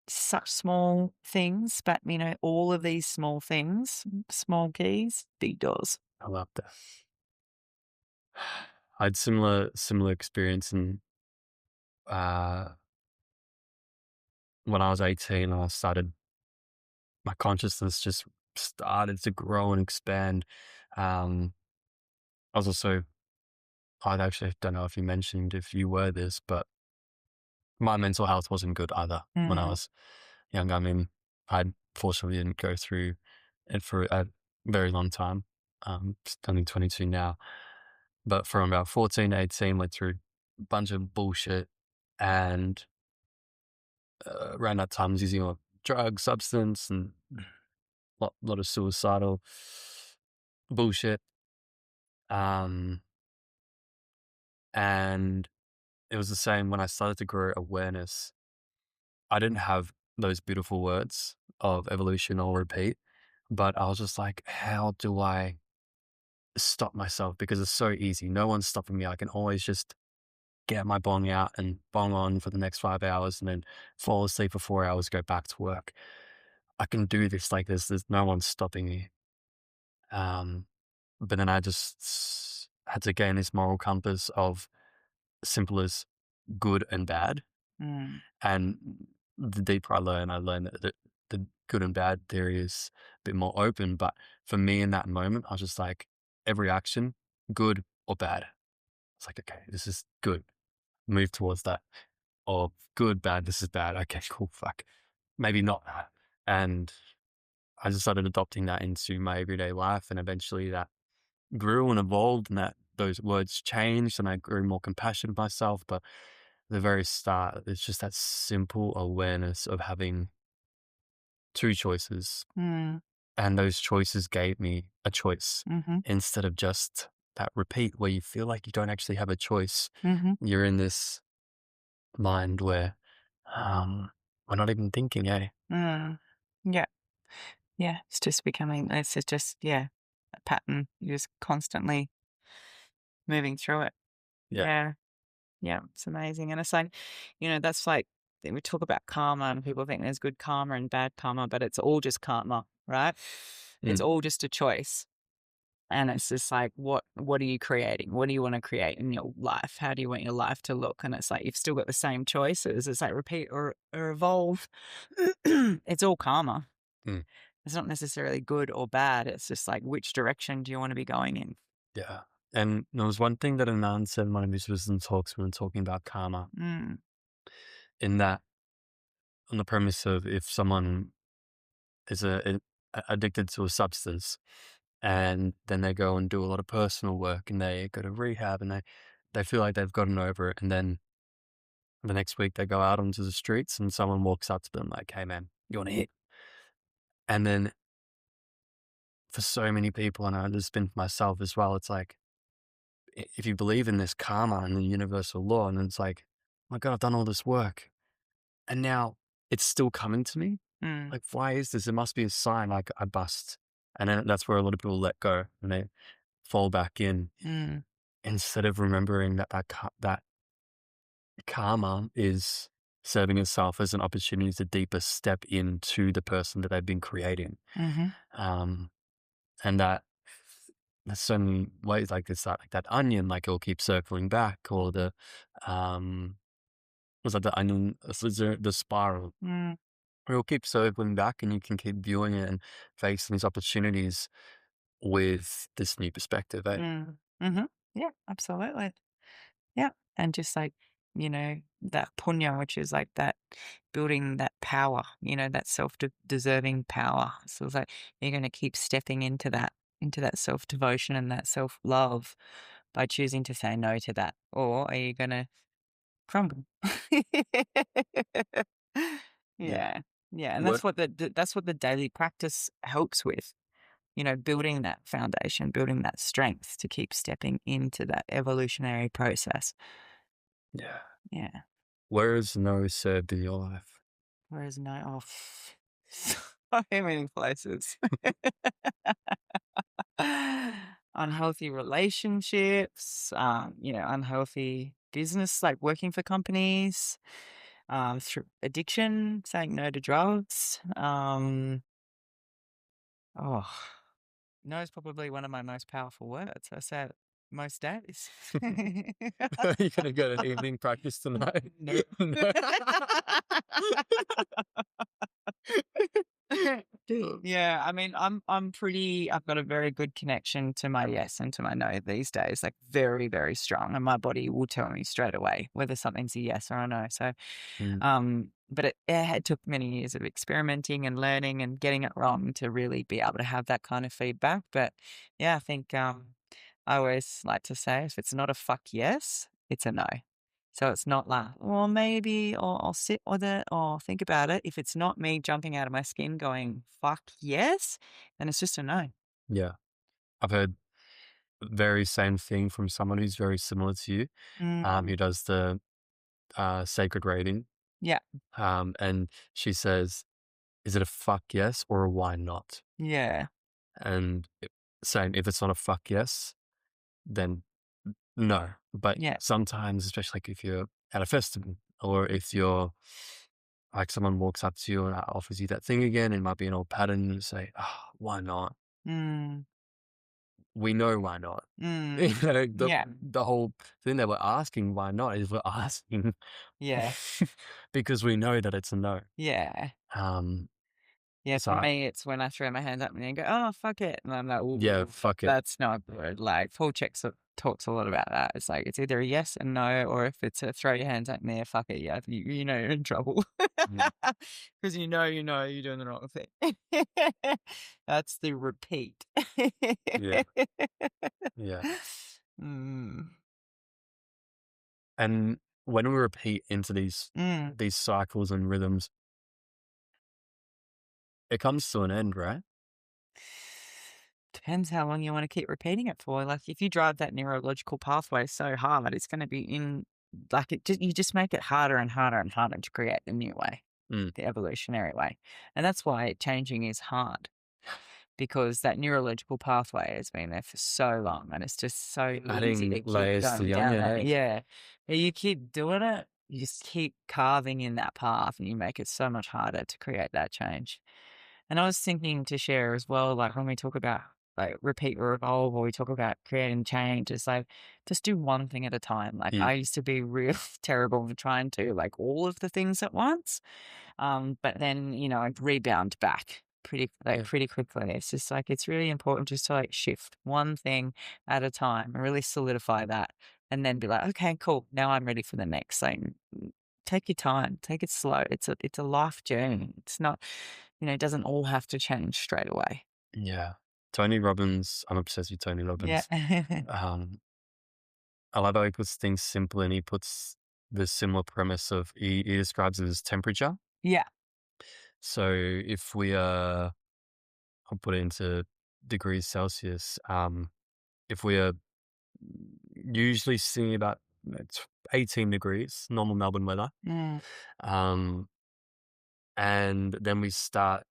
Such small things, but you know, all of these small things, small keys, big doors. I love that. I had similar experience in uh, when I was 18. I started my consciousness just started to grow and expand. I was also I actually don't know if you mentioned if you were this, but my mental health wasn't good either when I Mm, was young. I mean, I fortunately didn't go through it for a very long time. Just only 22 now, but from about 14 to 18, went through a bunch of bullshit, and around that time I was using a lot of drugs, substance, and lot of suicidal bullshit. Um, and it was the same when I started to grow awareness. I didn't have those beautiful words of evolution or repeat, but I was just like, how do I stop myself? Because it's so easy. No one's stopping me. I can always just get my bong out and bong on for the next 5 hours and then fall asleep for 4 hours, go back to work. I can do this like this. There's no one stopping me. Um, but then I just had to gain this moral compass of simple as good and bad. mm, And the deeper I learned that the good and bad theory is a bit more open. But for me in that moment, I was just like, every action, good or bad. It's like, okay, this is good. Move towards that. Or good, bad, this is bad. Okay, cool, fuck. Maybe not that. And I just started adopting that into my everyday life. And eventually that grew and evolved, and that those words changed, and I grew more compassionate with myself. But the very start, it's just that simple awareness of having two choices. mm, And those choices gave me a choice mm-hmm, instead of just that repeat where you feel like you don't actually have a choice. mm-hmm, You're in this mind where we're not even thinking, eh? mm. Yeah, yeah. It's just becoming, it's just, yeah, a pattern. You're just constantly moving through it. Yeah. Yeah. Yeah, it's amazing. And it's like, you know, that's like we talk about karma and people think there's good karma and bad karma, but it's all just karma, right? It's Mm. all just a choice. And it's just like, what are you creating? What do you want to create in your life? How do you want your life to look? And it's like you've still got the same choices. It's like repeat or evolve. It's all karma. Mm. It's not necessarily good or bad. It's just like which direction do you want to be going in? Yeah. And there was one thing that Anand said in one of his wisdom talks when talking about karma, Mm, in that on the premise of if someone is addicted to a substance and then they go and do a lot of personal work and they go to rehab and they feel like they've gotten over it, and then the next week they go out onto the streets and someone walks up to them like, hey man, you want to hit? And then for so many people, and I've just been for myself as well, it's like, if you believe in this karma and the universal law, and it's like, oh my God, I've done all this work and now it's still coming to me. mm, Like, why is this? It must be a sign, like I bust. And then that's where a lot of people let go and they fall back in, mm, instead of remembering that that karma is serving itself as an opportunity to deeper step into the person that they've been creating. mm-hmm, Um, and that there's so many ways, like this, like that onion, like it'll keep circling back, or the, was that the onion, the spiral, mm. it'll keep circling back and you can keep viewing it and facing these opportunities with this new perspective, eh? Mm. Mhm. Yeah, absolutely. Yeah. And just like, you know, that punya, which is like that building that power, you know, that self-deserving power. So it's like you're going to keep stepping into that self-devotion and that self-love by choosing to say no to that. Or are you going to crumble. Yeah. Yeah. Yeah, and What? that's what the daily practice helps with, building that foundation, building that strength to keep stepping into that evolutionary process. Yeah. Yeah. Where is no served in your life? Whereas no off so many places. Unhealthy relationships, unhealthy business, like working for companies, through addiction, saying no to drugs. Oh, no is probably one of my most powerful words. I say it most days. You're gonna go to evening practice tonight? No. No. Yeah, I mean, I've got a very good connection to my yes and to my no these days, like very, very strong. And my body will tell me straight away whether something's a yes or a no. So, Mm, but it took many years of experimenting and learning and getting it wrong to really be able to have that kind of feedback. But yeah, I think I always like to say if it's not a fuck yes, it's a no. So it's not like, well, maybe, or I'll sit with it or think about it. If it's not me jumping out of my skin going, fuck yes, then it's just a no. yeah. I've heard very same thing from someone who's very similar to you, Mm, who does the sacred rating. yeah, And she says, is it a fuck yes or a why not? yeah, And saying if it's not a fuck yes, then no. But yeah. sometimes, especially like if you're at a festival or if you're like someone walks up to you and offers you that thing again, it might be an old pattern, and you say, oh, why not? Mm, We know why not. mm, You know, yeah, the whole thing that we're asking why not is we're asking yeah, because we know that it's a no. yeah. Um, Yeah, so for me, it's when I throw my hands up and go, "Oh, fuck it," and I'm like, yeah, "Ooh, fuck it. that's not good." Like Paul checks talks a lot about that. It's like it's either a yes and no, or if it's a throw your hands up in the air, fuck it, yeah, you know you're in trouble Mm, because you're doing the wrong thing. That's the repeat. yeah, yeah. Mm, And when we repeat into mm. these cycles and rhythms, it comes to an end, right? Depends how long you wanna keep repeating it for. Like, if you drive that neurological pathway so hard, it's gonna be in like, you just make it harder and harder and harder to create the new way, Mm, the evolutionary way, and that's why changing is hard, because that neurological pathway has been there for so long, and it's just so easy adding to keep layers to going the down onion, that. hey? Yeah. And you keep doing it, you just keep carving in that path, and you make it so much harder to create that change. And I was thinking to share as well, like when we talk about like repeat or evolve, or we talk about creating change, it's like just do one thing at a time. Like Mm, I used to be real terrible with trying to like all of the things at once. But then, I'd rebound back yeah, pretty quickly. It's just like it's really important just to like shift one thing at a time and really solidify that and then be like, okay, cool. Now I'm ready for the next thing. Take your time, take it slow. It's a life journey. It's not, it doesn't all have to change straight away. yeah. Tony Robbins, I'm obsessed with Tony Yeah. Robbins. Um, I love how he puts things simple and he puts the similar premise of he describes it as temperature. Yeah. So if we are, I'll put it into degrees Celsius. If we are usually seeing about 18 degrees, normal Melbourne weather, Mm, um, and then we start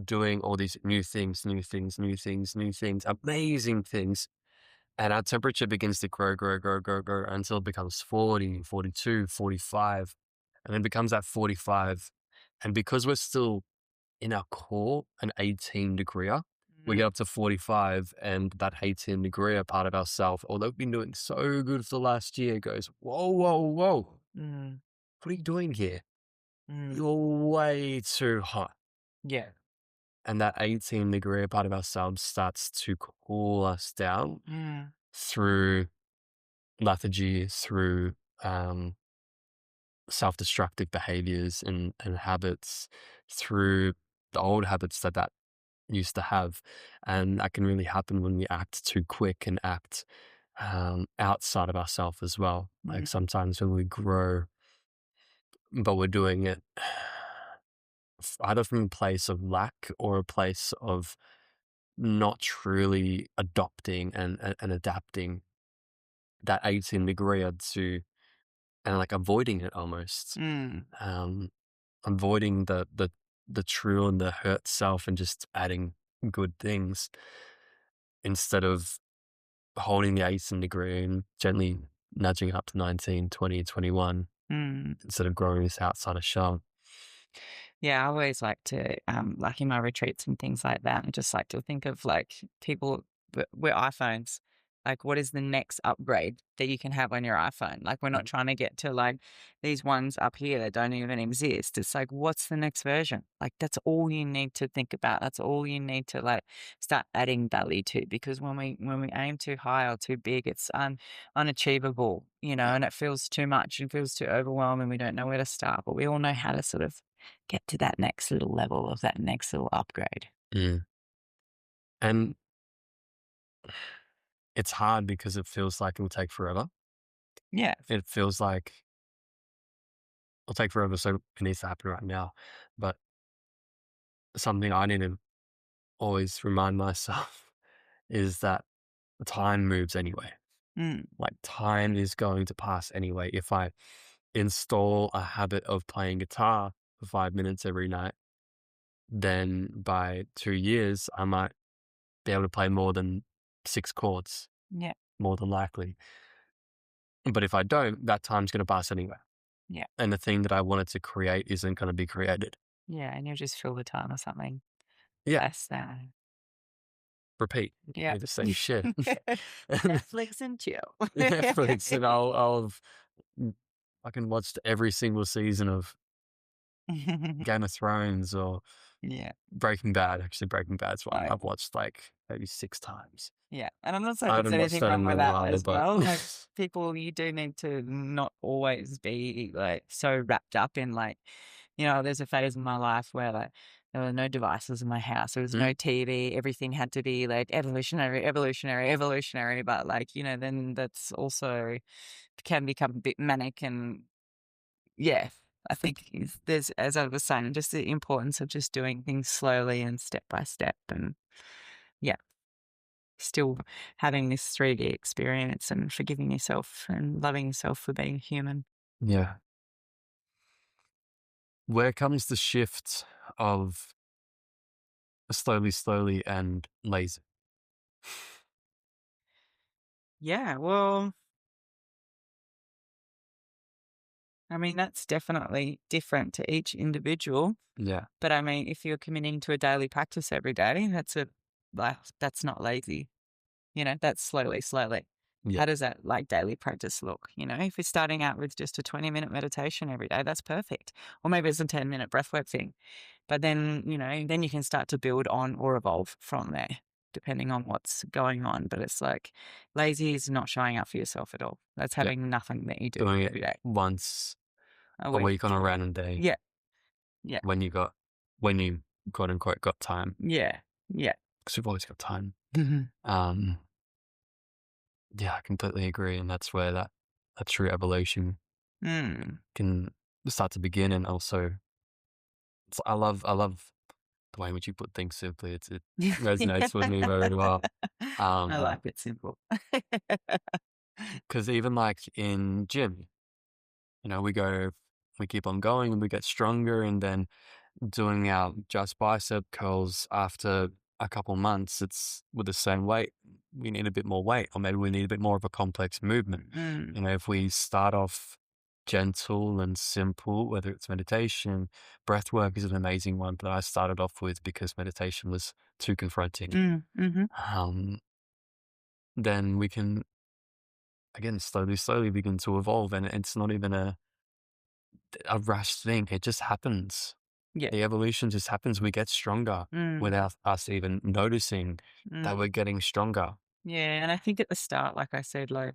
doing all these new things, new things, new things, new things, amazing things. And our temperature begins to grow, grow, grow, grow, grow until it becomes 40, 42, 45, and then becomes at 45. And because we're still in our core, an 18 degree, we mm, get up to 45 and that 18 degree part of ourself, although we've been doing so good for the last year, goes, whoa, whoa, whoa. mm, What are you doing here? mm. You're way too hot. Yeah. And that 18 degree part of ourselves starts to cool us down Mm, through lethargy, through um, self-destructive behaviors and habits, through the old habits that used to have. And that can really happen when we act too quick and act outside of ourselves as well. Like Mm. sometimes when we grow, but we're doing it either from a place of lack or a place of not truly adopting and adapting that 18 degree to, and like avoiding it almost, Mm. avoiding the true and the hurt self and just adding good things instead of holding the 18 degree and gently nudging up to 19, 20, 21 Mm. instead of growing this outside of shell. Yeah, I always like to, like in my retreats and things like that, I just like to think of like people with iPhones. Like, what is the next upgrade that you can have on your iPhone? Like, we're not Mm. trying to get to like these ones up here that don't even exist. It's like, what's the next version? Like, that's all you need to think about. That's all you need to like start adding value to. Because when we aim too high or too big, it's unachievable, Yeah. and it feels too much and feels too overwhelming. We don't know where to start, but we all know how to sort of get to that next little level of that next little upgrade. Mm. And it's hard because it feels like it will take forever. Yeah. It feels like it'll take forever, so it needs to happen right now. But something I need to always remind myself is that time moves anyway. Mm. Like time is going to pass anyway. If I install a habit of playing guitar for 5 minutes every night, then by 2 years, I might be able to play more than 6 chords, Yeah. more than likely. But if I don't, that time's going to pass anyway. Yeah. And the thing that I wanted to create isn't going to be created. Yeah. And you'll just fill the time or something Yeah, less than. repeat. Yeah. Do the same shit. Netflix and chill. Netflix, and I can watch every single season of Game of Thrones or Yeah. Breaking Bad. Actually, Breaking Bad's one Right. I've watched like maybe 6 times. Yeah. And I'm not saying I there's haven't watched anything that wrong in with a that while, as but well. Like, people, you do need to not always be like so wrapped up in like, there's a phase in my life where like there were no devices in my house. There was Mm, no TV. Everything had to be like evolutionary, evolutionary, evolutionary. But like, then that's also can become a bit manic. And yeah, I think there's, as I was saying, just the importance of just doing things slowly and step by step. And yeah, still having this 3D experience and forgiving yourself and loving yourself for being human. yeah. Where comes the shift of slowly, slowly and lazy? Yeah, well, I mean, that's definitely different to each individual. Yeah, But I mean, if you're committing to a daily practice every day, that's not lazy. That's slowly, slowly. yeah, How does that like daily practice look? If you're starting out with just a 20-minute meditation every day, that's perfect. Or maybe it's a 10-minute breathwork thing. But then, then you can start to build on or evolve from there, depending on what's going on. But it's like lazy is not showing up for yourself at all. That's yeah. having nothing that you do Doing it every day, once a a week. week on a random day Yeah. Yeah. when you quote unquote got time, Yeah. Yeah. because we've always got time. Mhm. Um, yeah, I completely agree, and that's where that true evolution Mm. can start to begin. And also, I love the way in which you put things simply. It resonates with me very well. I like it simple. Because even like in gym, we keep on going and we get stronger, and then doing our just bicep curls after a couple months, it's with the same weight. We need a bit more weight, or maybe we need a bit more of a complex movement. Mm. If we start off gentle and simple, whether it's meditation, breath work is an amazing one that I started off with because meditation was too confronting. Mm. Mhm. Um, then we can again slowly, slowly begin to evolve, and it's not even a rash thing. It just happens. Yeah. The evolution just happens. We get stronger Mm. without us even noticing that Mm. we're getting stronger. Yeah, and I think at the start, like I said, like,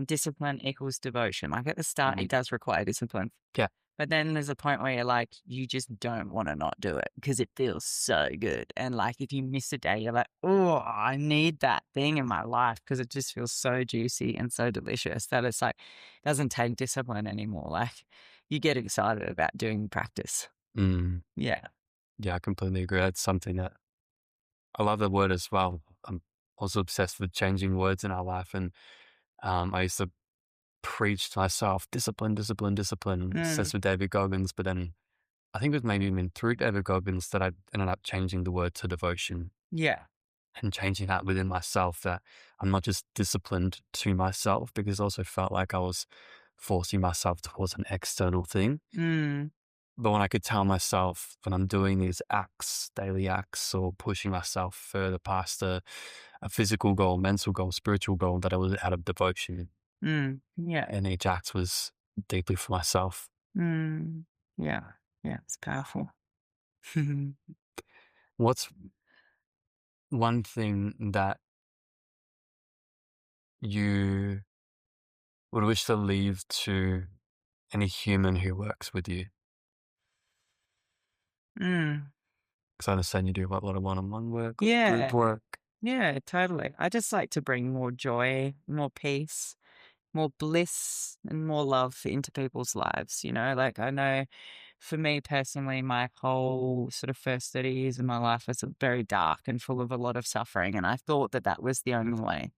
discipline equals devotion. Like, at the start, it Mm. does require discipline. Yeah. But then there's a point where you're like, you just don't want to not do it because it feels so good. And like, if you miss a day, you're like, oh, I need that thing in my life because it just feels so juicy and so delicious that it's like, doesn't take discipline anymore. Like, you get excited about doing practice. Yeah. Yeah, I completely agree. That's something that I love the word as well. I'm also obsessed with changing words in our life. And I used to preach to myself, discipline, discipline, discipline, obsessed with David Goggins. But then I think it was maybe even through David Goggins that I ended up changing the word to devotion. Yeah. And changing that within myself, that I'm not just disciplined to myself, because I also felt like I was forcing myself towards an external thing. But when I could tell myself when I'm doing these acts, daily acts, or pushing myself further past a physical goal, mental goal, spiritual goal, that I was out of devotion. Yeah. And each act was deeply for myself. Yeah. Yeah. It's powerful. What's one thing that you would wish to leave to any human who works with you? Because I understand you do a lot of one-on-one work, Yeah. group work. Yeah, totally. I just like to bring more joy, more peace, more bliss, and more love into people's lives. You know, like I know for me personally, my whole sort of first 30 years of my life was very dark and full of a lot of suffering. And I thought that that was the only way.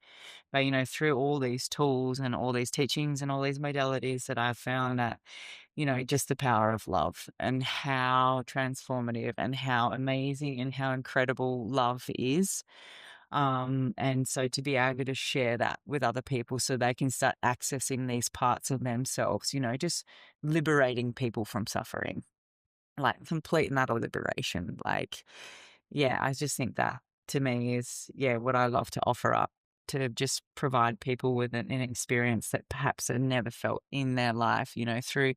But, you know, through all these tools and all these teachings and all these modalities that I've found that, you know, just the power of love and how transformative and how amazing and how incredible love is. And so to be able to share that with other people so they can start accessing these parts of themselves, you know, just liberating people from suffering, like complete and utter liberation. Like, yeah, I just think that to me is, yeah, what I love to offer up, to just provide people with an experience that perhaps they never felt in their life, you know, through,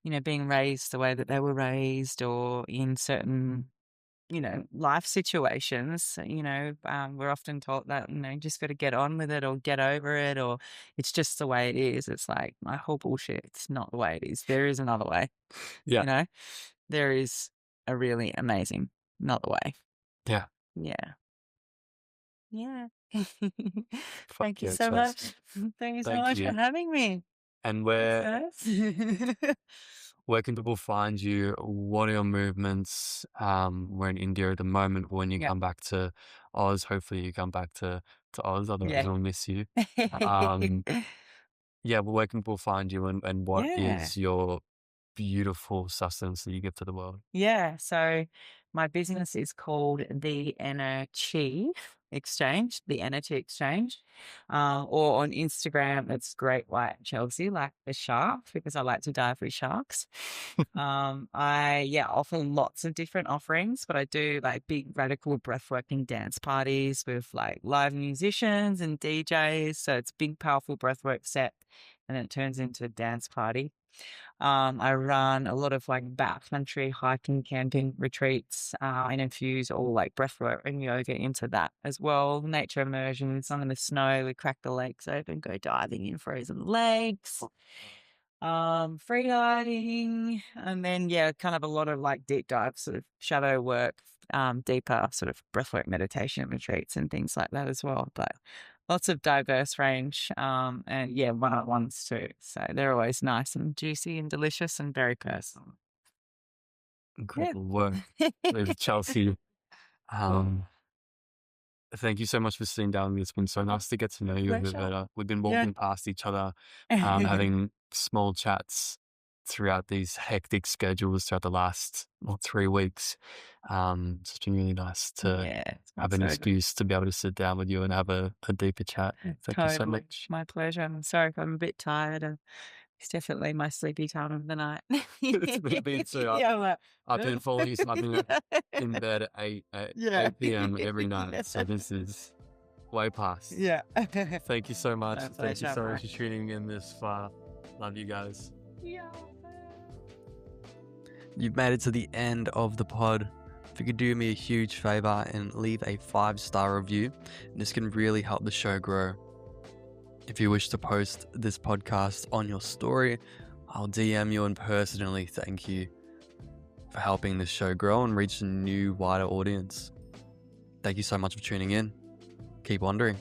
you know, being raised the way that they were raised or in certain, you know, life situations. You know, we're often taught that, you know, you just got to get on with it or get over it, or it's just the way it is. It's like my whole bullshit. It's not the way it is. There is another way. Yeah. You know, there is a really amazing another way. Yeah. Yeah. Yeah. Fuck Thank you yeah, so Chelsea. much. Thank you so Thank much you. for having me. And where can people find you? What are your movements? We're in India at the moment. When you Yeah. come back to Oz, hopefully you come back to Oz, otherwise Yeah. we'll miss you. Yeah, but where can people find you, and what Yeah. is your beautiful sustenance that you give to the world? Yeah. So my business is called the Energy Exchange, the Energy Exchange. Or on Instagram, it's Great White Chelsea, like the shark, because I like to dive with sharks. I offer lots of different offerings, but I do like big radical breathworking dance parties with like live musicians and DJs. So it's big, powerful breathwork set, and then it turns into a dance party. I run a lot of like backcountry hiking, camping retreats, and infuse all like breathwork and yoga into that as well. Nature immersions, I'm in the snow, we crack the lakes open, go diving in frozen lakes, free diving, and then kind of a lot of like deep dive sort of shadow work, deeper sort of breathwork meditation retreats and things like that as well. But lots of diverse range, and one-on-ones too. So they're always nice and juicy and delicious and very personal. Incredible work with Chelsea. Thank you so much for sitting down with me. It's been so nice to get to know you a bit Pleasure. better. We've been walking past each other, having small chats throughout these hectic schedules throughout the last 3 weeks. It's been really nice to have an excuse to be able to sit down with you and have a deeper chat. Thank you so much. My pleasure. I'm sorry if I'm a bit tired. It's definitely my sleepy time of the night. It's been too. I've been falling asleep. I've been in bed at 8 p.m. every night. So this is way past. Yeah. Thank you so much. My Thank you so pleasure. much for tuning in this far. Love you guys. Yeah. You've made it to the end of the pod. If you could do me a huge favor and leave a 5-star review, this can really help the show grow. If you wish to post this podcast on your story, I'll DM you and personally thank you for helping this show grow and reach a new, wider audience. Thank you so much for tuning in. Keep wondering.